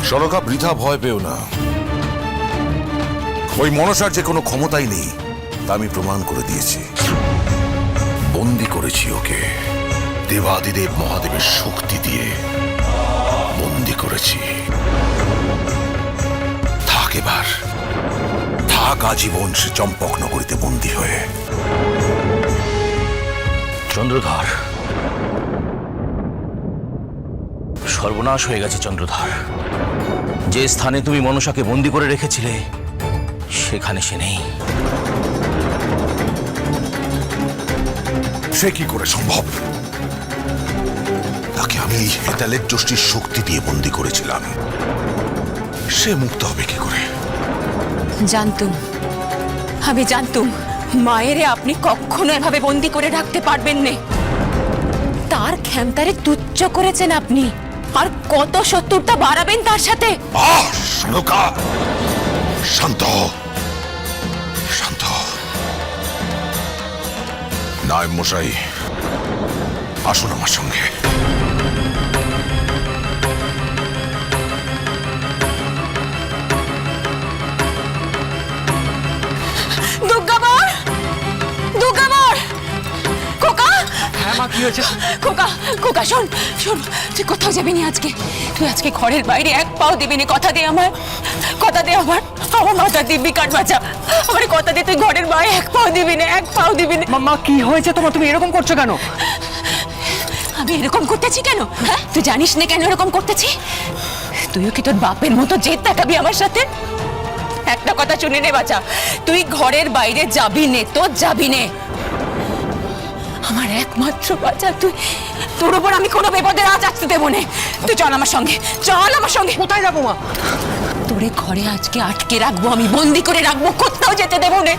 সরকা, বৃথা ভয় পেও না। ওই মনসার যে কোনো ক্ষমতাই নেই তা আমি প্রমাণ করে দিয়েছি। বন্দি করেছি ওকে, দেবাদিদেব মহাদেবের শক্তি দিয়ে বন্দি করেছি। থাক এবার, থাক আজীবন সে চম্পক নগরীতে বন্দি হয়ে। চন্দ্রধর, সর্বনাশ হয়ে গেছে চন্দ্রধর। যে স্থানে তুমি মনসাকে বন্দি করে রেখেছিলে সেখানে সে নেই। সে কি করে সম্ভব? তাকে আমি এই হেতালের যষ্টির শক্তি দিয়ে বন্দি করেছিলাম। সে মুক্ত হবে কি করে? জানতুম, আমি জানতুম মায়েরে আপনি কখনো এভাবে বন্দি করে রাখতে পারবেন না। তার ক্ষমতারে তুচ্ছ করেছেন আপনি, আর কত শত্রুতা বাড়াবেন তার সাথে। সরকা, শান্ত হও, শান্ত হও। নায়েব মশাই, আসুন আমার সঙ্গে। দুর্গাবর, দুর্গাবর, খোকা। হ্যাঁ মা, কি হয়েছে? খোকা, খোকা শোন, শোন, তুই কোথাও যাবি না আজকে। তুই আজকে ঘরের বাইরে এক পাও দিবি না। কথা দে আমার, কথা দে আমার। আমার মাথা দিব্যি কাট বাঁচা। আমার কথা দে, তুই ঘরের বাইরে এক পাও দিবি না, এক পাও দিবি না। মা, কি হয়েছে তোমার? তুমি এরকম করছো কেন? আমি এরকম করতেছি কেন? হ্যাঁ, তুই জানিস না কেন এরকম করতেছি? তুইও কি তোর বাপের মতো জেদ দেখাবি আমার সাথে? একটা কথা শুনে নে বাচ্চা, তুই ঘরের বাইরে যাবি নে, তো যাবি নে। আমার একমাত্র বাচ্চা তুই, তোর উপর আমি কোনো বিপদের আজ আসতে দেবো না। তুই চল আমার সঙ্গে, চল আমার সঙ্গে। কোথায় যাবো মা? তোরে ঘরে আজকে আটকে রাখবো, আমি বন্দি করে রাখবো, কোথাও যেতে দেবো না।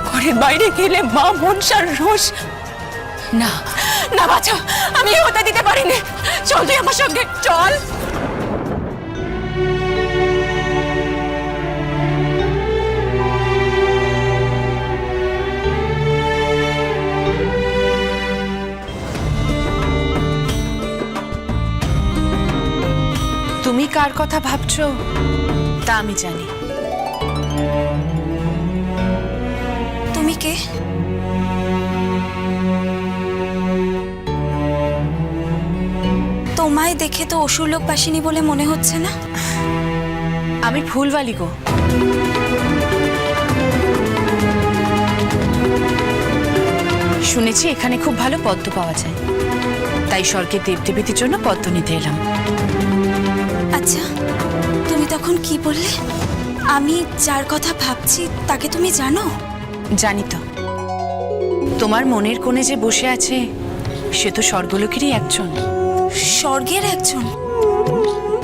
ঘরের বাইরে গেলে মা মনসার রোষ। না না বাচ্চা, আমি হতে দিতে পারি না। চল তুই আমার সঙ্গে, চল। তুমি কার কথা ভাবছো তা আমি জানি। তুমি কে? তোমায় দেখে তো অসুর লোক বাসিনী বলে মনে হচ্ছে না। আমি ফুলবালি গো। শুনেছি এখানে খুব ভালো পদ্ম পাওয়া যায়, তাই স্বর্গের দেবদেবীদের জন্য পদ্ম নিতে এলাম। আচ্ছা, তুমি তখন কি বললে? আমি যার কথা ভাবছি তাকে তুমি জানো? জানি তো। তোমার মনের কোণে যে বসে আছে সে তো স্বর্গলোকেরই একজন, স্বর্গের একজন,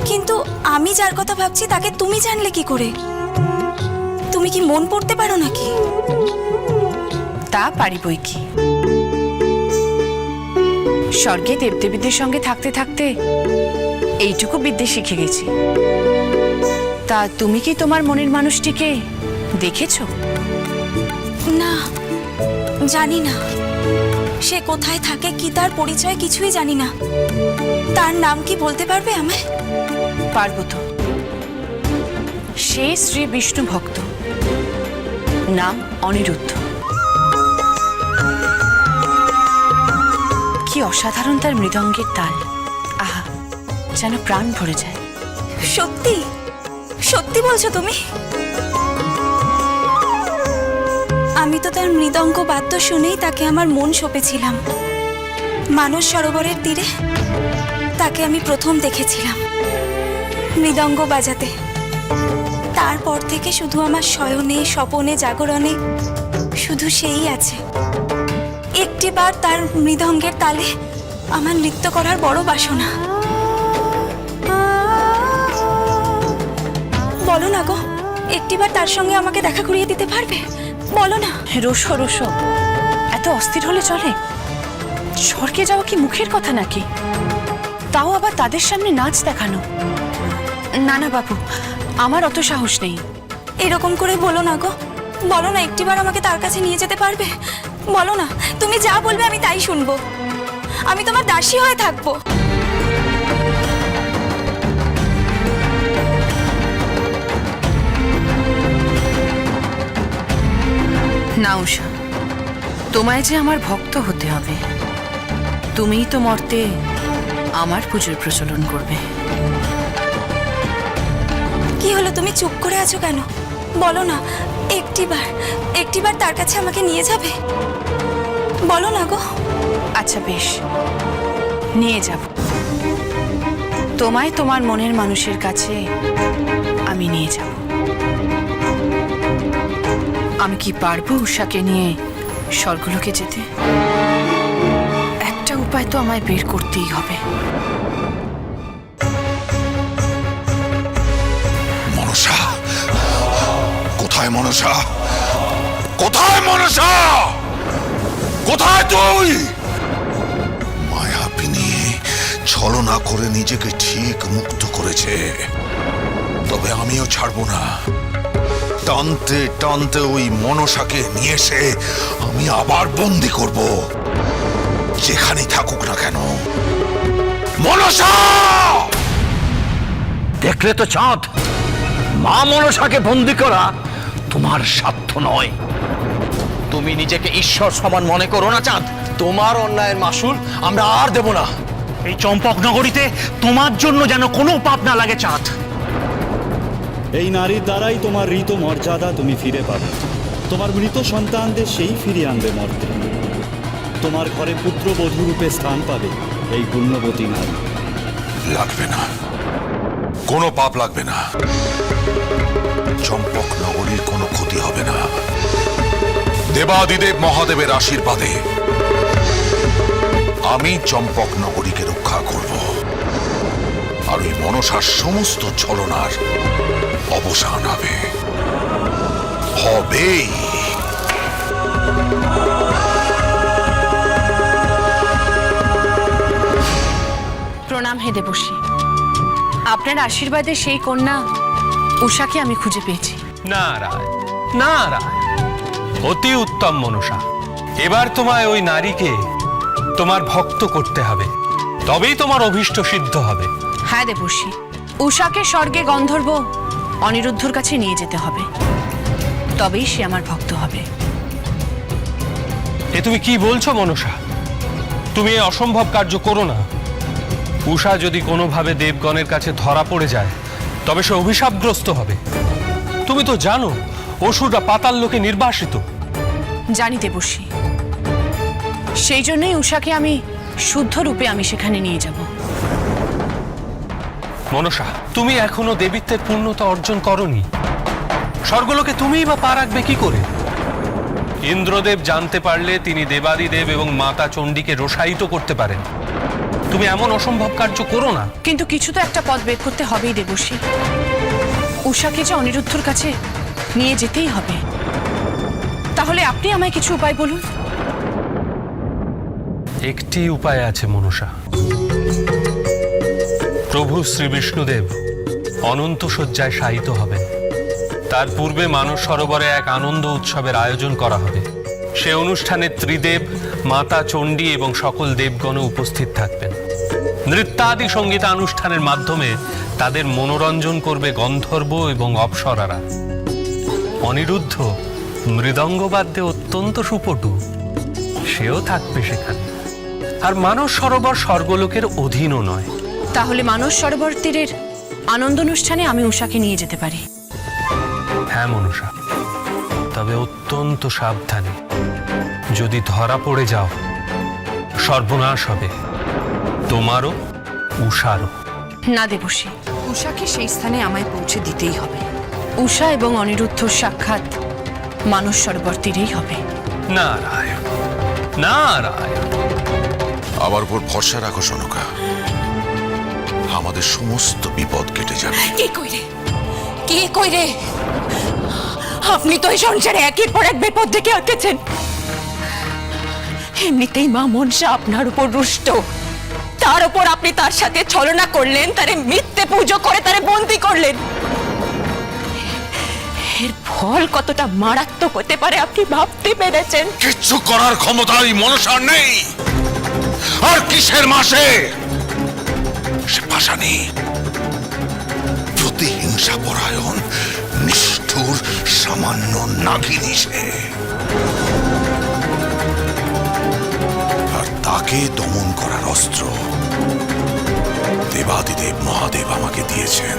কিন্তু আমি যার কথা ভাবছি তাকে তুমি জানলে কি করে? তুমি কি মন পড়তে পারো নাকি? তা পারি বই কি। স্বর্গে দেবদেবীদের সঙ্গে থাকতে থাকতে এইটুকু বিদ্যে শিখে গেছি। তা তুমি কি তোমার মনের মানুষটিকে দেখেছো? না, জানি না। সে কোথায় থাকে, কি তার পরিচয় কিছুই জানি না। তার নাম কি বলতে পারবে আমায়? পারবো তো। সে শ্রী বিষ্ণু ভক্ত, নাম অনিরুদ্ধ। কি অসাধারণ তার মৃদঙ্গের তাল! আহা, যেন প্রাণ ভরে যায়। সত্যি? সত্যি বলছো তুমি? আমি তো তার মৃদঙ্গ বাদ্য শুনেই তাকে আমার মন সঁপেছিলাম। মানস সরোবরের তীরে তাকে আমি প্রথম দেখেছিলাম মৃদঙ্গ বাজাতে। তারপর থেকে শুধু আমার শয়নে, স্বপনে, জাগরণে শুধু সেই আছে। একটিবার তার মৃদঙ্গের তালে আমার নৃত্য করার বড় বাসনা। বলো না গো, একটিবার তার সঙ্গে আমাকে দেখা করিয়ে দিতে পারবে? বলো না। রোশো রোশো, এত অস্থির হলে চলে? স্বর্গে যাওয়া কি মুখের কথা নাকি? তাও আবার তাদের সামনে নাচ দেখানো। না না বাবু, আমার অত সাহস নেই। এরকম করে বলো না গো, বলো না একটিবার আমাকে তার কাছে নিয়ে যেতে পারবে? বলো না, তুমি যা বলবে আমি তাই শুনবো। আমি তোমার দাসী হয়ে থাকবো। না উষা, তোমায় যে আমার ভক্ত হতে হবে। তুমিই তো মর্তে আমার পুজোর প্রচলন করবে। কি হলো, তুমি চুপ করে আছো কেন? বলো না, একটিবার তার কাছে আমাকে নিয়ে যাবে? বলো না গো। আচ্ছা বেশ, নিয়ে যাব। তোমায় তোমার মনের মানুষের কাছে আমি নিয়ে যাব। আমি কি পারবো উষাকে নিয়ে স্বর্গলোকে যেতে? একটা উপায় তো আমায় বের করতেই হবে। মনসা কোথায়? মনসা কোথায়? মনসা কোথায় তুই? মায়াবিনী ছলনা করে নিজেকে ঠিক মুক্ত করেছে, তবে আমিও ছাড়বো না। টানতে টানতে ওই মনসাকে নিয়ে এসে আমি আবার বন্দি করব, যেখানেই থাকুক না কেন। মনসা! দেখলে তো চাঁদ, মা মনসাকে বন্দি করা তোমার সাধ্য নয়। তুমি নিজেকে ঈশ্বর সমান মনে করো না চাঁদ। তোমার অন্যায়ের মাসুল আমরা আর দেব না। এই চম্পক নগরীতে তোমার জন্য যেন কোনো পাপ না লাগে চাঁদ। এই নারীর দ্বারাই তোমার ঋত মর্যাদা তুমি ফিরে পাবে। তোমার মৃত সন্তানদের সেই ফিরিয়ে আনবে মর্তে। তোমার ঘরে পুত্রবধূ রূপে স্থান পাবে এই পুণ্যবতী নারী। লাগবে না, কোনো পাপ লাগবে না। চম্পক নগরীর কোনো ক্ষতি হবে না। দেবাদিদেব মহাদেবের আশীর্বাদে আমি চম্পক নগরীকে রক্ষা করব, আর ওই মনসার সমস্ত ছলনার অবসান হবে। হবেই। প্রণাম হে দেবশ্রী। আপনার আশীর্বাদে সেই কন্যা উষাকে আমি খুঁজে পেয়েছি। নারায়ণ নারায়ণ, অতি উত্তম মনসা। এবার তোমায় ওই নারীকে তোমার ভক্ত করতে হবে, তবেই তোমার অভীষ্ট সিদ্ধ হবে। হ্যাঁ দেবশ্রী, উষাকে স্বর্গে গন্ধর্ব অনিরুদ্ধর কাছে নিয়ে যেতে হবে, তবেই সে আমার ভক্ত হবে। এ তুমি কি বলছো মনসা? তুমি এই অসম্ভব কার্য করো না। উষা যদি কোনোভাবে দেবগণের কাছে ধরা পড়ে যায়, তবে সে অভিশাপগ্রস্ত হবে। তুমি তো জানো অসুররা পাতাল লোকে নির্বাসিত। জানি দেবশ্রী, সেই জন্যই উষাকে আমি শুদ্ধ রূপে আমি সেখানে নিয়ে যাব। মনসা, তুমি এখনো দেবীত্বের পূর্ণতা অর্জন করনি। স্বর্গলোকে তুমিই বা পা রাখবে কি করে? ইন্দ্রদেব জানতে পারলে তিনি দেবাদিদেব এবং মাতা চণ্ডীকে রোষায়িত করতে পারেন। তুমি এমন অসম্ভব কার্য করো না। কিন্তু কিছু তো একটা পথ বের করতে হবেই দেবশ্রী। উষাকে যে অনিরুদ্ধর কাছে নিয়ে যেতেই হবে। তাহলে আপনি আমায় কিছু উপায় বলুন। একটি উপায় আছে মনসা। প্রভু শ্রী বিষ্ণুদেব অনন্ত শয্যায় শায়িত হবেন। তার পূর্বে মানস সরোবরে এক আনন্দ উৎসবের আয়োজন করা হবে। সে অনুষ্ঠানে ত্রিদেব, মাতা চণ্ডী এবং সকল দেবগণ উপস্থিত থাকবেন। নৃত্যাদি সঙ্গীতানুষ্ঠানের মাধ্যমে তাদের মনোরঞ্জন করবে গন্ধর্ব এবং অপ্সরারা। অনিরুদ্ধ মৃদঙ্গ বাদ্যে অত্যন্ত সুপটু, সেও থাকবে সেখানে। আর মানস সরোবর স্বর্গলোকের অধীনও নয়। তাহলে মানস সরোবর তীরের আনন্দ অনুষ্ঠানে আমি উষাকে নিয়ে যেতে পারি। হ্যাঁ মনসা, তবে অত্যন্ত সাবধানে। যদি ধরা পড়ে যাও সর্বনাশ হবে, তোমারও উষারও। না দেবশ্রী, উষাকে সেই স্থানে আমায় পৌঁছে দিতেই হবে। উষা এবং অনিরুদ্ধর সাক্ষাৎ মানস সরোবর তীরেই হবে। নারায়ণ নারায়ণ। আমার উপর ভরসা রাখো সনকা, আমাদের সমস্ত বিপদ কেটে যাবে। কে কইরে, কে কইরে? আপনি তো এই সংসারে একের পর এক বিপদ ডেকে আঁকেছেন। এমনিতেই মা মনসা আপনার উপর রুষ্ট, তার উপর আপনি তার সাথে ছলনা করলেন, তারে মিথ্যে পুজো করে তারে বন্দী করলেন। এর ফল কতটা মারাত্মক হতে পারে আপনি ভাবতে পেরেছেন? কিচ্ছু করার ক্ষমতা এই মনসার নেই। আর কিসের মাসে সে পাশানি, প্রতিহিংসা পরায়ণ, নিষ্ঠুর সামান্য নাগিনী সে। আর তাকে দমন করার অস্ত্র দেবাদিদেব মহাদেব আমাকে দিয়েছেন।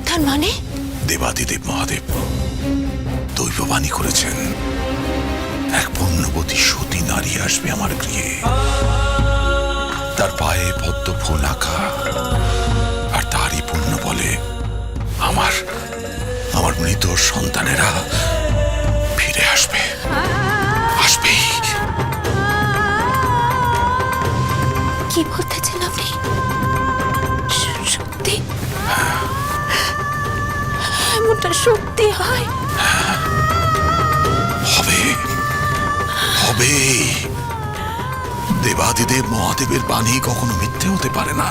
তার মানে? দেবাদিদেব মহাদেব দৈববাণী করেছেন এক পুণ্যবতী সতী নারী আসবে আমার গৃহে। তার পায়ে পদ্ম ফুল আঁকা, আর তারই পুণ্য বলে আমার মৃত সন্তানেরা ফিরে আসবে, আসবেই। কি বলতেছেন আপনি? সত্যি? এমনটা সত্যি হয়? হবে, হবে। দেবাদিদেব মহাদেবের বাণী কখনো মিথ্যে হতে পারে না,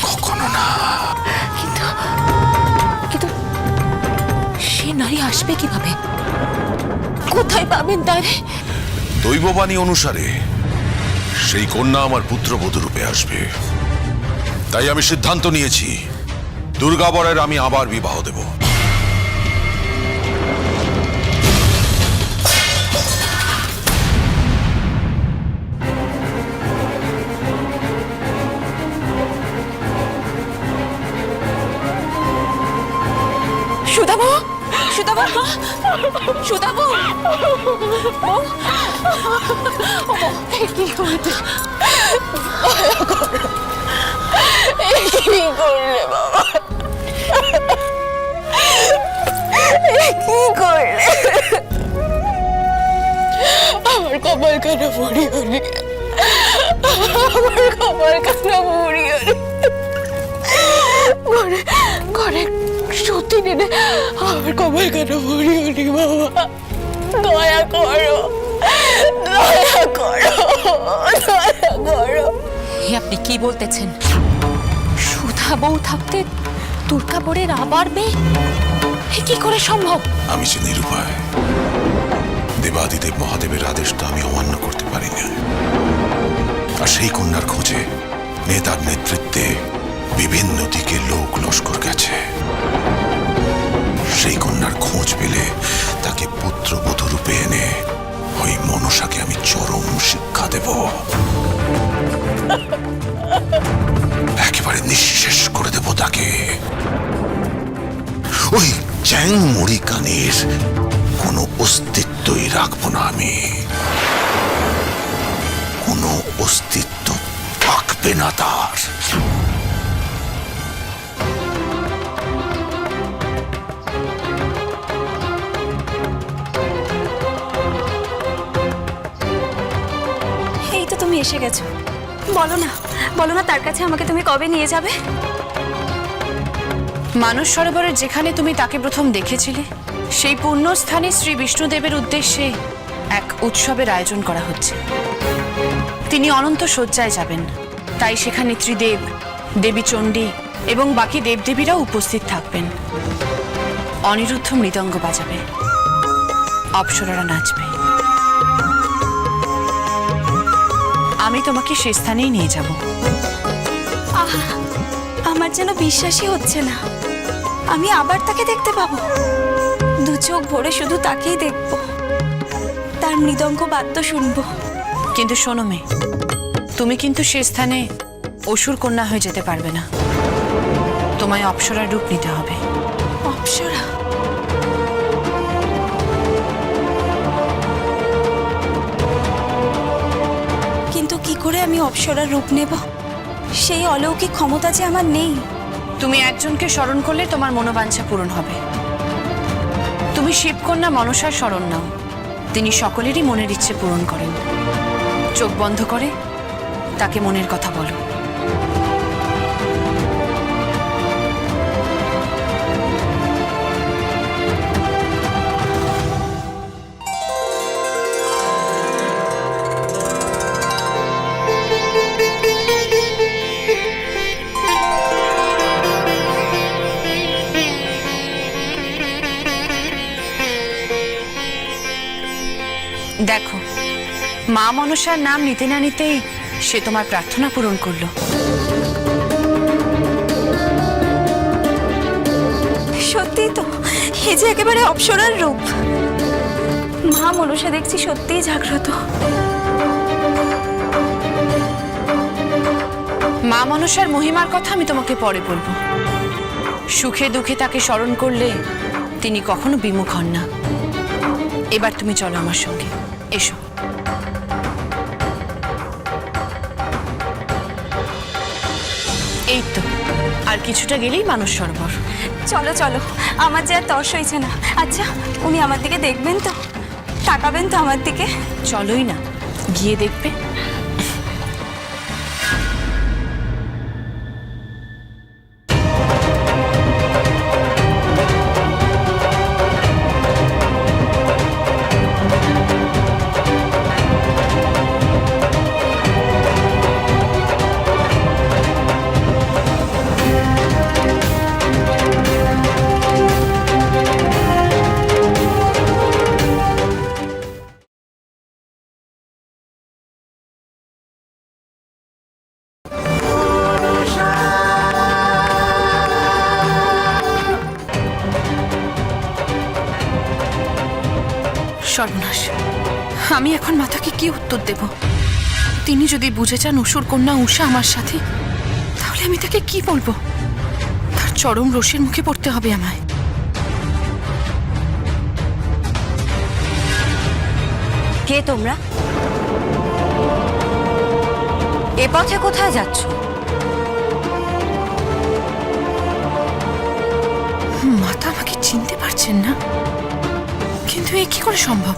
কখনো না। কিন্তু সে নারী আসবে কিভাবে? কোথায় পাবেন তারে? দৈববাণী অনুসারে সেই কন্যা আমার পুত্রবধূ রূপে আসবে। তাই আমি সিদ্ধান্ত নিয়েছি দুর্গাবরের আমি আবার বিবাহ দেব। সুদাবু, সুদাবু, সুদাবু, কি করতে? কি করলে বাবা? কি করলে? আমার কপাল কেন বুড়ি হলি? আমার কপাল কেন বুড়ি হলি? ঘরে ঘরে সত্যি দিনে আমার কপাল কেন বুড়ি হলি বাবা? দয়া করো, দয়া করো, দয়া করো। আপনি কি বলতেছেন? সুধা বউ থাকতে দুর্গাবরের আবার মেয়ে? কি করে সম্ভব? আমি যে নিরুপায়, দেবাদিদেব মহাদেবের আদেশটা আমি অমান্য করতে পারি না। আর সেই কন্যার খোঁজে নেতার নেতৃত্বে বিভিন্ন দিকে লোক লস্কর গেছে। সেই কন্যার খোঁজ পেলে তাকে পুত্রবধূ রূপে এনে ওই মনসাকে আমি চরম শিক্ষা দেব, একেবারে নিঃশেষ করে দেব তাকে। ওই চ্যাং মুড়ি কানের কোনো অস্তিত্বই রাখবো না আমি, কোনো অস্তিত্ব থাকবে না তার। এসে গেছো। বলো না, বলো না তার কাছে আমাকে তুমি কবে নিয়ে যাবে? মানস সরোবরের যেখানে তুমি তাকে প্রথম দেখেছিলে, সেই পুণ্যস্থানে শ্রী বিষ্ণুদেবের উদ্দেশ্যে এক উৎসবের আয়োজন করা হচ্ছে। তিনি অনন্ত শয্যায় যাবেন, তাই সেখানে ত্রিদেব, দেবী চণ্ডী এবং বাকি দেবদেবীরাও উপস্থিত থাকবেন। অনিরুদ্ধ মৃদঙ্গ বাজাবে, অপ্সরারা নাচবে। আমি তোমাকে সে স্থানেই নিয়ে যাব। আহা, আমার যেন বিশ্বাসই হচ্ছে না আমি আবার তাকে দেখতে পাবো। দু চোখ ভরে শুধু তাকেই দেখবো, তার মৃদঙ্গ বাদ্য শুনবো। কিন্তু শোনো মেয়ে, তুমি কিন্তু সে স্থানে অসুর কন্যা হয়ে যেতে পারবে না। তোমায় অপ্সরার রূপ নিতে হবে। অপ্সরা? কিন্তু কি করে আমি অপ্সরার রূপ নেব? সেই অলৌকিক ক্ষমতা যে আমার নেই। তুমি একজনকে স্মরণ করলে তোমার মনোবাঞ্ছা পূরণ হবে। তুমি শিবকন্যা মনসার শরণ নাও, তিনি সকলেরই মনের ইচ্ছে পূরণ করেন। চোখ বন্ধ করে তাকে মনের কথা বলো। দেখো, মা মনসার নাম নিতে না নিতেই সে তোমার প্রার্থনা পূরণ করলো। সত্যি তো, এ যে একেবারে অপ্সরার রূপ। মা মনসা দেখছি সত্যিই জাগ্রত। মা মনসার মহিমার কথা আমি তোমাকে পরে বলবো। সুখে দুঃখে তাকে স্মরণ করলে তিনি কখনো বিমুখ হন না। এবার তুমি চলো আমার সঙ্গে, এসো। এই তো, আর কিছুটা গেলেই মানস সরোবর। চলো চলো, আমার যে আর তর্স হয়েছে না। আচ্ছা, উনি আমার দিকে দেখবেন তো? তাকাবেন তো আমার দিকে? চলোই না, গিয়ে দেখবে। সর্বনাশ, আমি এখন মাতাকে কি উত্তর দেব? তিনি যদি বুঝে যান অসুর কন্যা উষা আমার সাথে, তাহলে আমি তাকে কি বলবো? তার চরম রোষের মুখে পড়তে হবে আমায়। কে তোমরা? এ পথে কোথায় যাচ্ছ? মাতা আমাকে চিনতে পারছেন না, কিন্তু এ কি করে সম্ভব?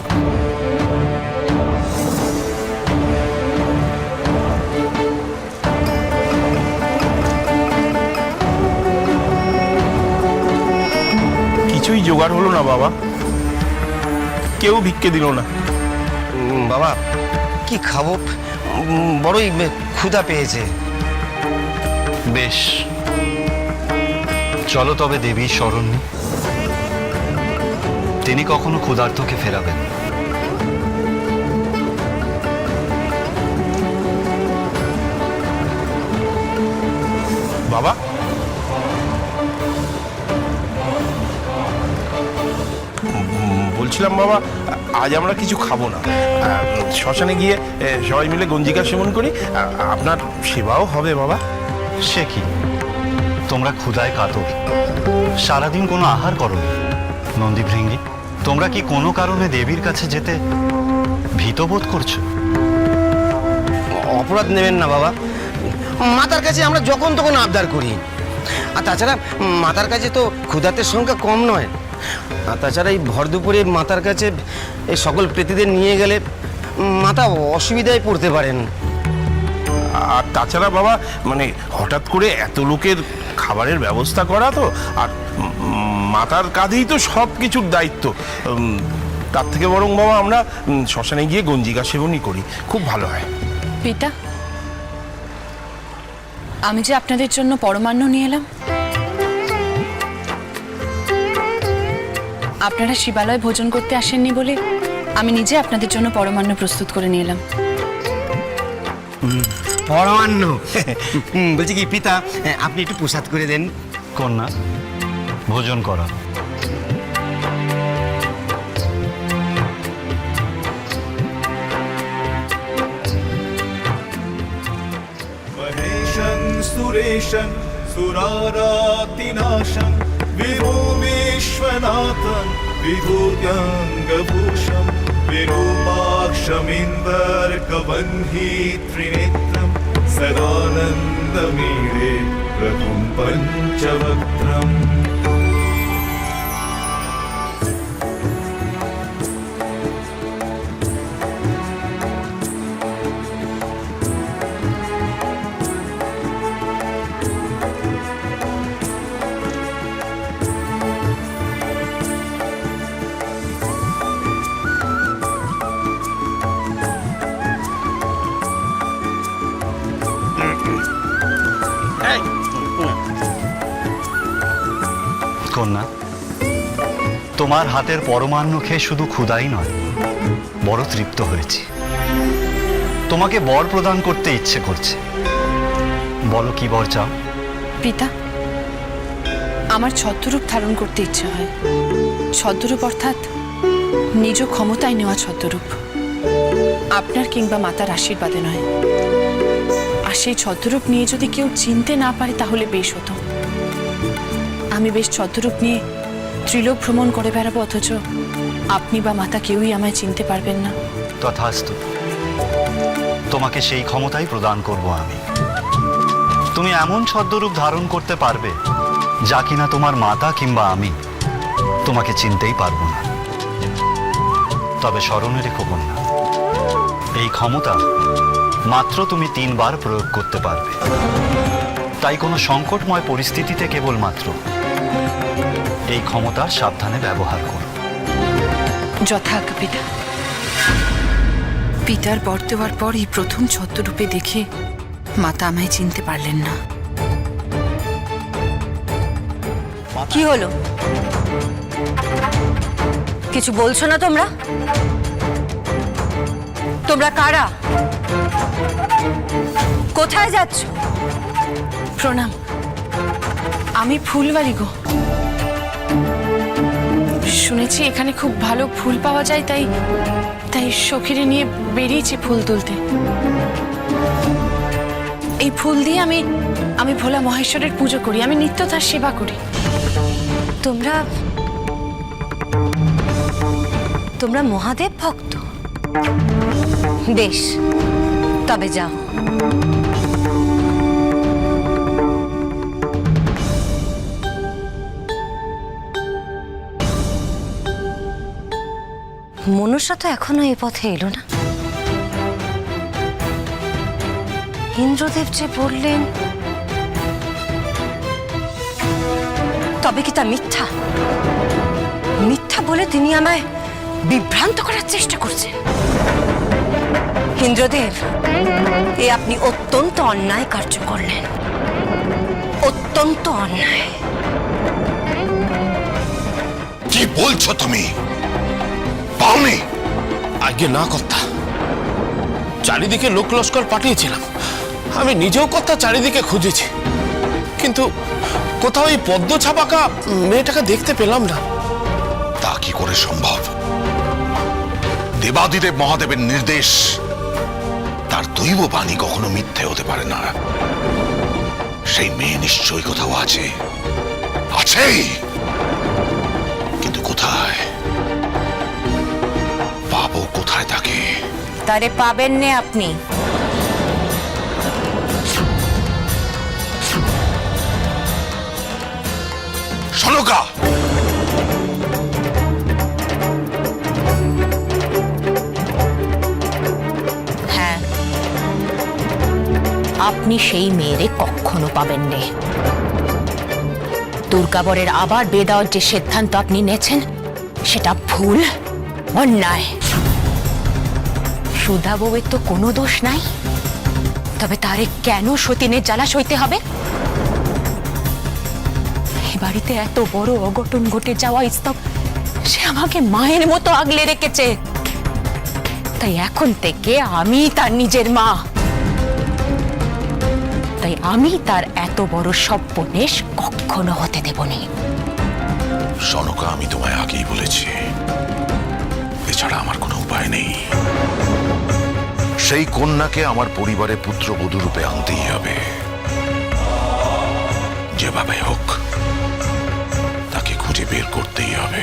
কিছুই জোগাড় হলো না বাবা, কেউ ভিক্ষে দিল না। বাবা কি খাবো, বড়ই ক্ষুধা পেয়েছে। বেশ, চলো তবে দেবীর শরণ নিই। তিনি কখনো ক্ষুধার্তকে ফেরাবেন। বাবা, বলছিলাম বাবা, আজ আমরা কিছু খাবো না। শ্মশানে গিয়ে সবাই মিলে গঞ্জিকা সেবন করি, আপনার সেবাও হবে বাবা। সে কি, তোমরা ক্ষুধায় কাতর, সারাদিন কোনো আহার করো? নন্দীভৃঙ্গি, তোমরা কি কোনো কারণে দেবীর কাছে যেতে ভীতবোধ করছো? অপরাধ নেবেন না বাবা, মাতার কাছে আমরা যখন তখন আবদার করি। আর তাছাড়া মাতার কাছে তো ক্ষুধার্তের সংখ্যা কম নয়। আর তাছাড়া এই ভর দুপুরে মাতার কাছে এই সকল প্রেতীদের নিয়ে গেলে মাতা অসুবিধায় পড়তে পারেন। আর তাছাড়া বাবা মানে হঠাৎ করে এত লোকের খাবারের ব্যবস্থা করা তো, আর মাতার কাঁধেই তো সব কিছুর দায়িত্ব। তার থেকে বরং বাবা আমরা শ্মশানে গিয়ে গঞ্জিকা সেবনই করি, খুব ভালো হয়। পিতা, আমি যে আপনাদের জন্য পরমান্ন নিয়ে এলাম। আপনারা শিবালয় ভোজন করতে আসেননি বলে আমি নিজে আপনাদের জন্য পরমান্ন প্রস্তুত করে নিয়ে এলাম। পরমান্ন বলছি কি পিতা, আপনি একটু প্রসাদ করে দেন। কন্যা, ভোজন করা। महेशं सुरेशं सुरारातिनाशं विभो विश्वनाथं विभूत्याङ्गभूषं विरूपाक्षमिन्दर्कवह्नि त्रिनेत्रं सदानन्दमीडे प्रभुं पञ्चवक्त्रम्। কন্যা, তোমার হাতের পরমান্ন খেয়ে শুধু ক্ষুধাই নয়, বড় তৃপ্ত হয়েছি। তোমাকে বর প্রদান করতে ইচ্ছে করছে। বলো কি বর চাও? পিতা, আমার ছদ্মরূপ ধারণ করতে ইচ্ছে হয়। ছদ্মরূপ অর্থাৎ নিজ ক্ষমতায় নেওয়া ছদ্মরূপ, আপনার কিংবা মাতার আশীর্বাদে নয়। আর সেই ছদ্মরূপ নিয়ে যদি কেউ চিনতে না পারে তাহলে বেশ হতো। আমি বেশ ছদ্মরূপ নিয়ে ত্রিলোক ভ্রমণ করে বেড়াবো, অথচ আপনি বা মাতা কেউই আমায় চিনতে পারবেন না। তথাস্তু, তোমাকে সেই ক্ষমতাই প্রদান করব আমি। তুমি এমন ছদ্মরূপ ধারণ করতে পারবে যা কিনা তোমার মাতা কিংবা আমি তোমাকে চিনতেই পারবো না। তবে স্মরণে রেখো কন্যা, এই ক্ষমতা মাত্র তুমি 3 বার প্রয়োগ করতে পারবে। তাই কোনো সংকটময় পরিস্থিতিতে কেবলমাত্র এই ক্ষমতার সাবধানে ব্যবহার করো। যথাজ্ঞা পিতা। পিতার বর দেওয়ার পর এই প্রথম ছদ্মরূপে দেখে মাতা আমায় চিনতে পারলেন না। কি হলো? কিছু বলছো না তোমরা? তোমরা কারা? কোথায় যাচ্ছ? প্রণাম, আমি ফুলবাড়ি গো। শুনেছি এখানে খুব ভালো ফুল পাওয়া যায়, তাই সখীরে নিয়ে বেরিয়েছি ফুল তুলতে। এই ফুল দিয়ে আমি ভোলা মহেশ্বরের পুজো করি, আমি নিত্য তার সেবা করি। তোমরা মহাদেব ভক্ত? বেশ, তবে যাও। মনসা তো এখনো এ পথে এলো না। ইন্দ্রদেব যে বললেন, তবে কি তা মিথ্যা? মিথ্যা বলে তিনি আমায় বিভ্রান্ত করার চেষ্টা করছেন। ইন্দ্রদেব, এ আপনি অত্যন্ত অন্যায় কার্য করলেন, অত্যন্ত অন্যায়। কি বলছো তুমি? পাওনি? আগে না কর্তা, চারিদিকে লোক লস্কর পাঠিয়েছিলাম, আমি নিজেও কর্তা চারিদিকে খুঁজেছি, কিন্তু কোথাও এই পদ্ম ছাপাকা মেয়েটাকে দেখতে পেলাম না। তা কি করে সম্ভব? দেবাদিদেব মহাদেবের নির্দেশ, তার দৈব বাণী কখনো মিথ্যে হতে পারে না। সেই মেয়ে নিশ্চয়ই কোথাও আছে, আছেই, কিন্তু কোথায় পাবো? কোথায় তাকে? তারে পাবেন না আপনি। সনকা, হ্যাঁ, আপনি সেই মেয়েরে কখনো পাবেন নে। দুর্গাবরের আবার বিয়ে দেওয়ার যে সিদ্ধান্ত আপনি নিয়েছেন সেটা ভুল, অন্যায়। সুধা বউয়ের তো কোনো দোষ নাই, তবে তারে কেন সতীনের জ্বালা সইতে হবে? এই বাড়িতে এত বড় অঘটন ঘটে যাওয়া স্তব সে আমাকে মায়ের মতো আগলে রেখেছে, তাই এখন থেকে আমি তার নিজের মা। তাই আমি তার এত বড় সর্বনেশ কখনো হতে দেব না। সনকা, আমি তোমায় আগেই বলেছি, এছাড়া আমার কোনো উপায় নেই। সেই কন্যাকে আমার পরিবারে পুত্রবধূ রূপে আনতেই হবে। যেভাবে হোক তাকে খুঁজে বের করতেই হবে।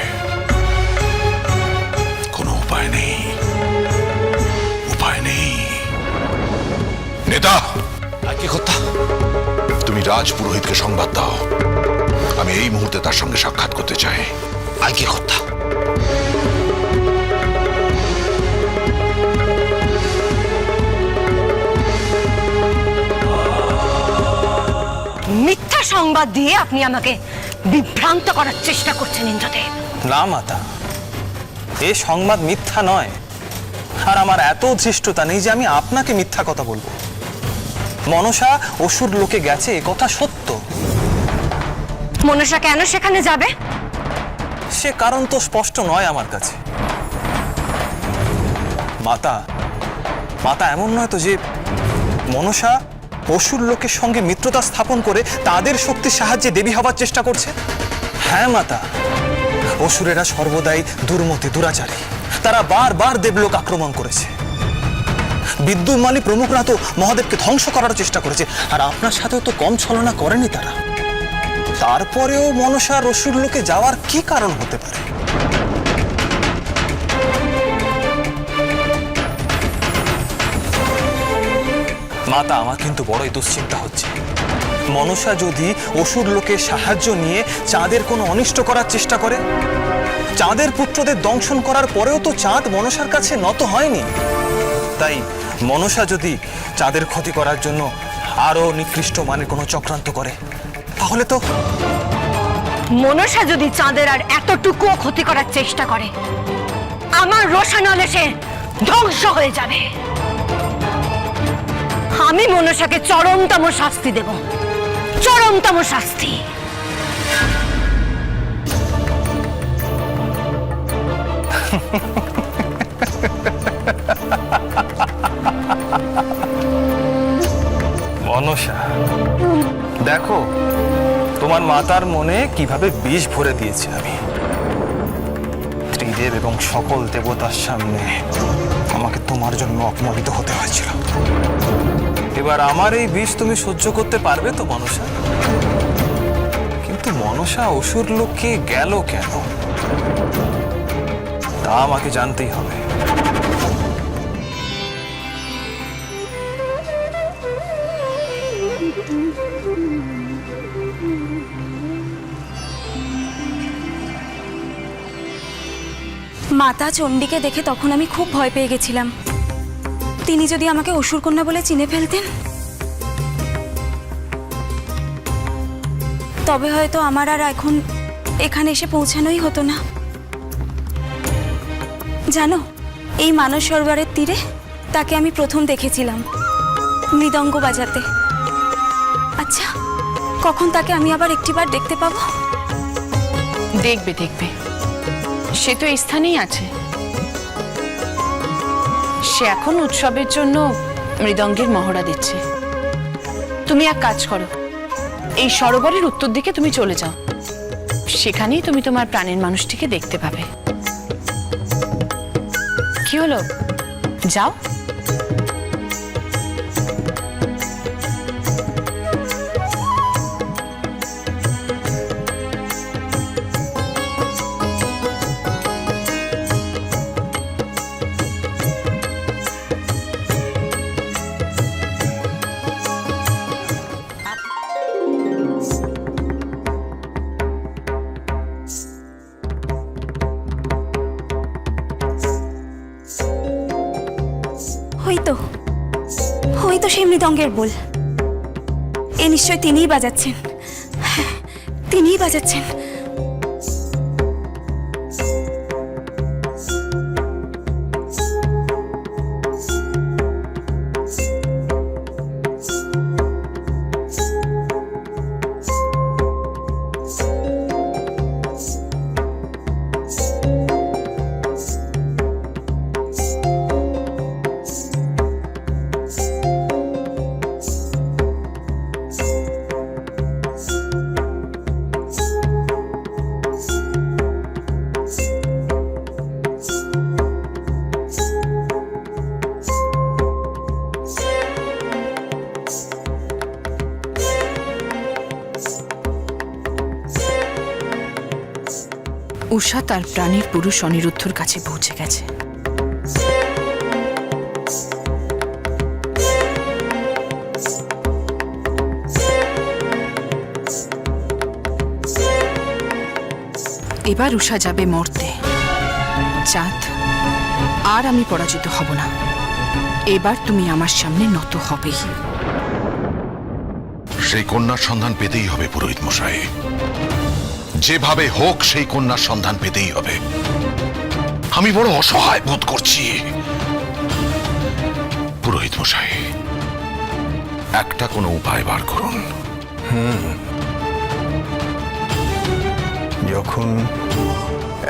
কোনো উপায় নেই, উপায় নেই। নেতা, কি কথা? তুমি রাজ পুরোহিতকে সংবাদ দাও, আমি এই মুহূর্তে তার সঙ্গে সাক্ষাৎ করতে চাই। আই কি কথা? মিথ্যা সংবাদ দিয়ে আপনি আমাকে বিভ্রান্ত করার চেষ্টা করছেন ইন্দ্রদেব। না মাতা, এ সংবাদ মিথ্যা নয়, আর আমার এত ধৃষ্টতা নেই যে আমি আপনাকে মিথ্যা কথা বলবো। মনসা অসুর লোকে গেছে, এ কথা সত্য। মনসা কেন সেখানে যাবে? সে কারণ তো স্পষ্ট নয় আমার কাছে। মাতা, মাতা এমন নয় তো যে মনসা অসুর লোকের সঙ্গে মিত্রতা স্থাপন করে তাদের শক্তির সাহায্যে দেবী হবার চেষ্টা করছে? হ্যাঁ মাতা, অসুরেরা সর্বদাই দুর্মতি, দুরাচারী। তারা বারবার দেবলোক আক্রমণ করেছে। বিদ্যুৎমালী প্রমুখরা তো মহাদেবকে ধ্বংস করার চেষ্টা করেছে, আর আপনার সাথেও তো কম ছলনা করেনি তারা। তারপরেও মনসার অসুর লোকে যাওয়ার কি কারণ হতে পারে? মাতা, আমার কিন্তু বড়ই দুশ্চিন্তা হচ্ছে। মনসা যদি অসুর লোকের সাহায্য নিয়ে চাঁদের কোনো অনিষ্ট করার চেষ্টা করে, চাঁদের পুত্রদের দংশন করার পরেও তো চাঁদ মনসার কাছে নত হয়নি। তাই মনসা যদি চাঁদের ক্ষতি করার জন্য আরো নিকৃষ্ট মানের কোনো চক্রান্ত করে, তাহলে তো মনসা যদি চাঁদের আর এতটুকুও ক্ষতি করার চেষ্টা করে, আমার রোশানলে সে ধ্বংস হয়ে যাবে। আমি মনসাকে চরমতম শাস্তি দেব, চরমতম শাস্তি। মনসা, দেখো তোমার মাতার মনে কিভাবে বিষ ভরে দিয়েছি আমি। ত্রিদেব এবং সকল দেবতার সামনে আমাকে তোমার জন্য অপমানিত হতে হয়েছিল। এবার আমার এই বিষ তুমি সহ্য করতে পারবে তো মনসা? কিন্তু মনসা অসুর লোককে গেল কেন, তা আমাকে জানতেই হবে। মাতা চণ্ডীকে দেখে তখন আমি খুব ভয় পেয়ে গেছিলাম। তিনি যদি আমাকে অসুরকন্যা বলে চিনে ফেলতেন, তবে হয়তো আমার আর এখন এখানে এসে পৌঁছানোই হতো না। জানো, এই মানস সরোবরের তীরে তাকে আমি প্রথম দেখেছিলাম মৃদঙ্গ বাজাতে। আচ্ছা, কখন তাকে আমি আবার একটিবার দেখতে পাবো? দেখবে দেখবে, সে তো এই স্থানেই আছে। সে এখন উৎসবের জন্য মৃদঙ্গের মহড়া দিচ্ছে। তুমি এক কাজ করো, এই সরোবরের উত্তর দিকে তুমি চলে যাও, সেখানেই তুমি তোমার প্রাণের মানুষটিকে দেখতে পাবে। কি হলো, যাও। হয়তো সেই মৃদঙ্গের বোল। এ নিশ্চয় তিনিই বাজাচ্ছেন। হ্যাঁ, তিনিই বাজাচ্ছেন। উষা তার প্রাণের পুরুষ অনিরুদ্ধর কাছে পৌঁছে গেছে। এবার উষা যাবে মরতে। চাঁদ, আর আমি পরাজিত হব না। এবার তুমি আমার সামনে নত হবেই। সেই কন্যার সন্ধান পেতেই হবে পুরোহিত মশাই, যেভাবে হোক সেই কন্যার সন্ধান পেতেই হবে। আমি বড় অসহায় বোধ করছি পুরোহিত মশাই, একটা কোনো উপায় বার করুন। যখন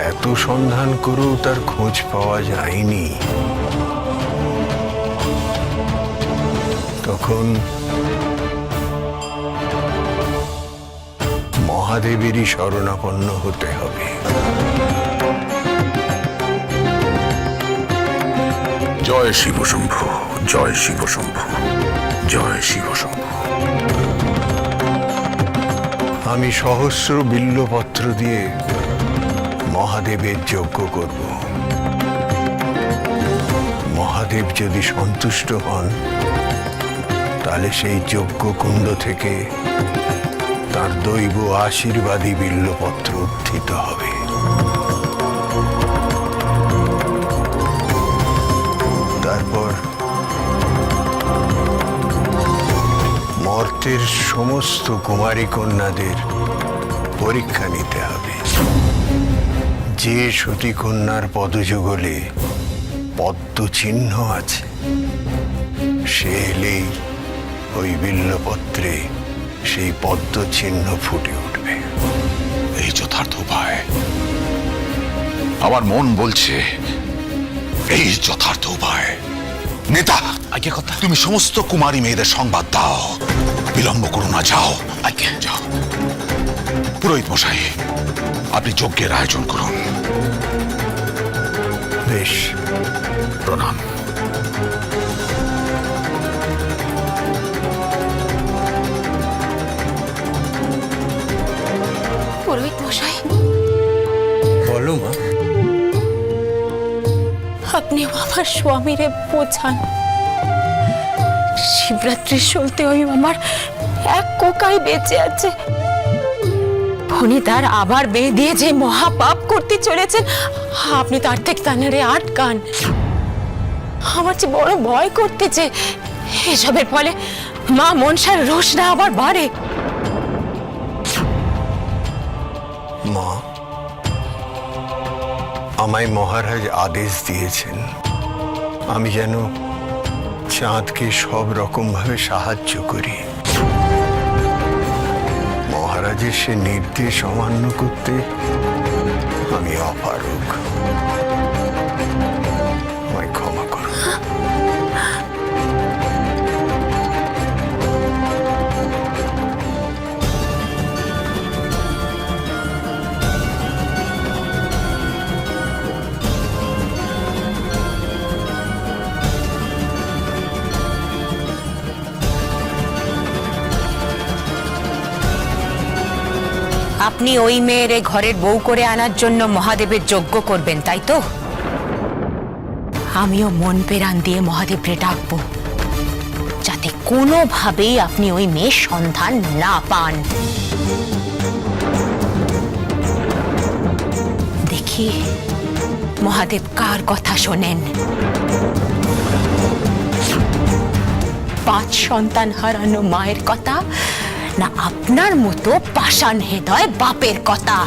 এত সন্ধান করেও তার খোঁজ পাওয়া যায়নি, তখন মহাদেবেরই শরণাপন্ন হতে হবে। জয় শিব শম্ভু, জয় শিব শম্ভু, জয় শিব শম্ভু। আমি সহস্র বিল্লপত্র দিয়ে মহাদেবের যজ্ঞ করব। মহাদেব যদি সন্তুষ্ট হন, তাহলে সেই যজ্ঞ কুণ্ড থেকে তার দৈব আশীর্বাদী বিল্লপত্র উত্থিত হবে। তারপর মর্তের সমস্ত কুমারী কন্যাদের পরীক্ষা নিতে হবে। যে সতী কন্যার পদযুগলে পদ্ম চিহ্ন আছে, সে এলেই ওই বিল্লপত্রে সেই পদ্ম চিহ্ন ফুটে উঠবে। এই যথার্থ উপায়। আমার মন বলছে এই যথার্থ উপায়। নেতা, আগে কথা, তুমি সমস্ত কুমারী মেয়েদের সংবাদ দাও, বিলম্ব করো না, যাও। আগে যাও। পুরোহিত মশাই, আপনি যজ্ঞের আয়োজন করুন। বেশ, প্রণাম। পুরোহিত মশাই, বলো মা। আপনিও আমার স্বামীরে বোঝান। শিবরাত্রির চলতেও আমার এক কোকাই বেঁচে আছে। ফণি তার আবার বিয়ে দিয়ে যে মহাপাপ করতে চলেছেন, আপনি তার থেকে তানারে আটকান। আমার যে বড় ভয় করতেছে, এসবের ফলে মা মনসার রোষটা আবার বাড়ে। মা, আমায় মহারাজ আদেশ দিয়েছেন আমি যেন চাঁদকে সব রকম ভাবে সাহায্য করি। মহারাজের সে নির্দেশ অমান্য করতে আমি অপারগ। আমায় ক্ষমা করো। আপনি ওই মেয়ের ঘরের বউ করে আনার জন্য মহাদেবের যজ্ঞ করবেন, তাই তো? আমিও মন প্রাণ দিয়ে মহাদেবরে ডাকবো, যাতে কোনোভাবেই আপনি ওই মেয়ের সন্ধান না পান। দেখি মহাদেব কার কথা শোনেন। 5 সন্তান হারানো মায়ের কথা না আপনার মতো পাষাণ হৃদয় বাপের কথা।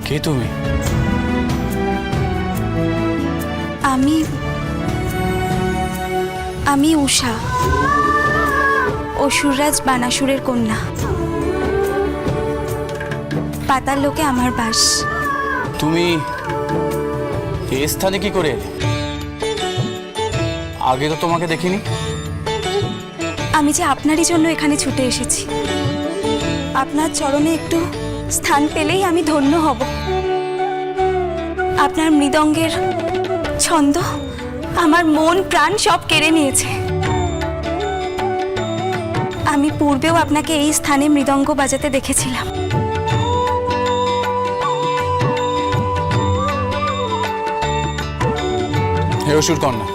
কে তুমি? আমি উষা, অসুররাজ বানাসুরের কন্যা। পাতাল লোকে আমার বাস। তুমি এই স্থানে কি করে এলে? আগে তো তোমাকে দেখিনি। আমি যে আপনারই জন্য এখানে ছুটে এসেছি। আপনার চরণে একটু স্থান পেলেই আমি ধন্য হব। আপনার মৃদঙ্গের ছন্দ আমার মন প্রাণ সব কেড়ে নিয়েছে। আমি পূর্বেও আপনাকে এই স্থানে মৃদঙ্গ বাজাতে দেখেছিলাম। হে অসুর কন্যা,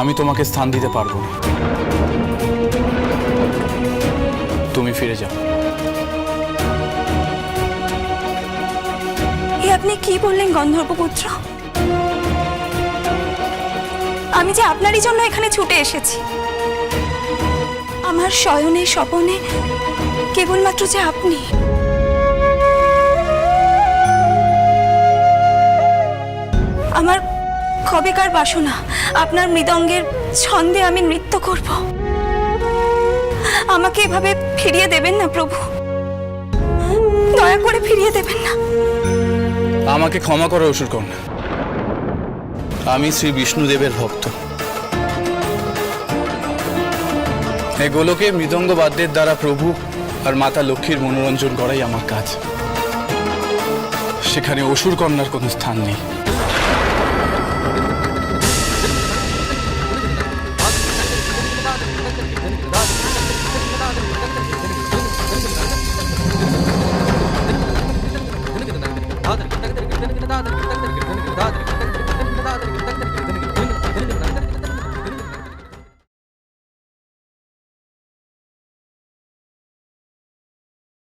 আমি তোমাকে স্থান দিতে পারবো না। তুমি ফিরে যাও। এ আপনি কি বললেন গন্ধর্বপুত্র? আমি যে আপনারই জন্য এখানে ছুটে এসেছি। আমার শয়নে স্বপনে কেবলমাত্র যে আপনি। আমার কবেকার বাসনা আপনার মৃদঙ্গের ছন্দে আমি নৃত্য করব। আমাকে এভাবে ফিরিয়ে দেবেন না প্রভু, দয়া করে ফিরিয়ে দেবেন না। আমাকে ক্ষমা করো অসুর কন্যা, আমি শ্রী বিষ্ণুদেবের ভক্ত। এই গোলকে মৃদঙ্গ বাদ্যের দ্বারা প্রভু আর মাতা লক্ষ্মীর মনোরঞ্জন করাই আমার কাজ। সেখানে অসুর কন্যার কোনো স্থান নেই।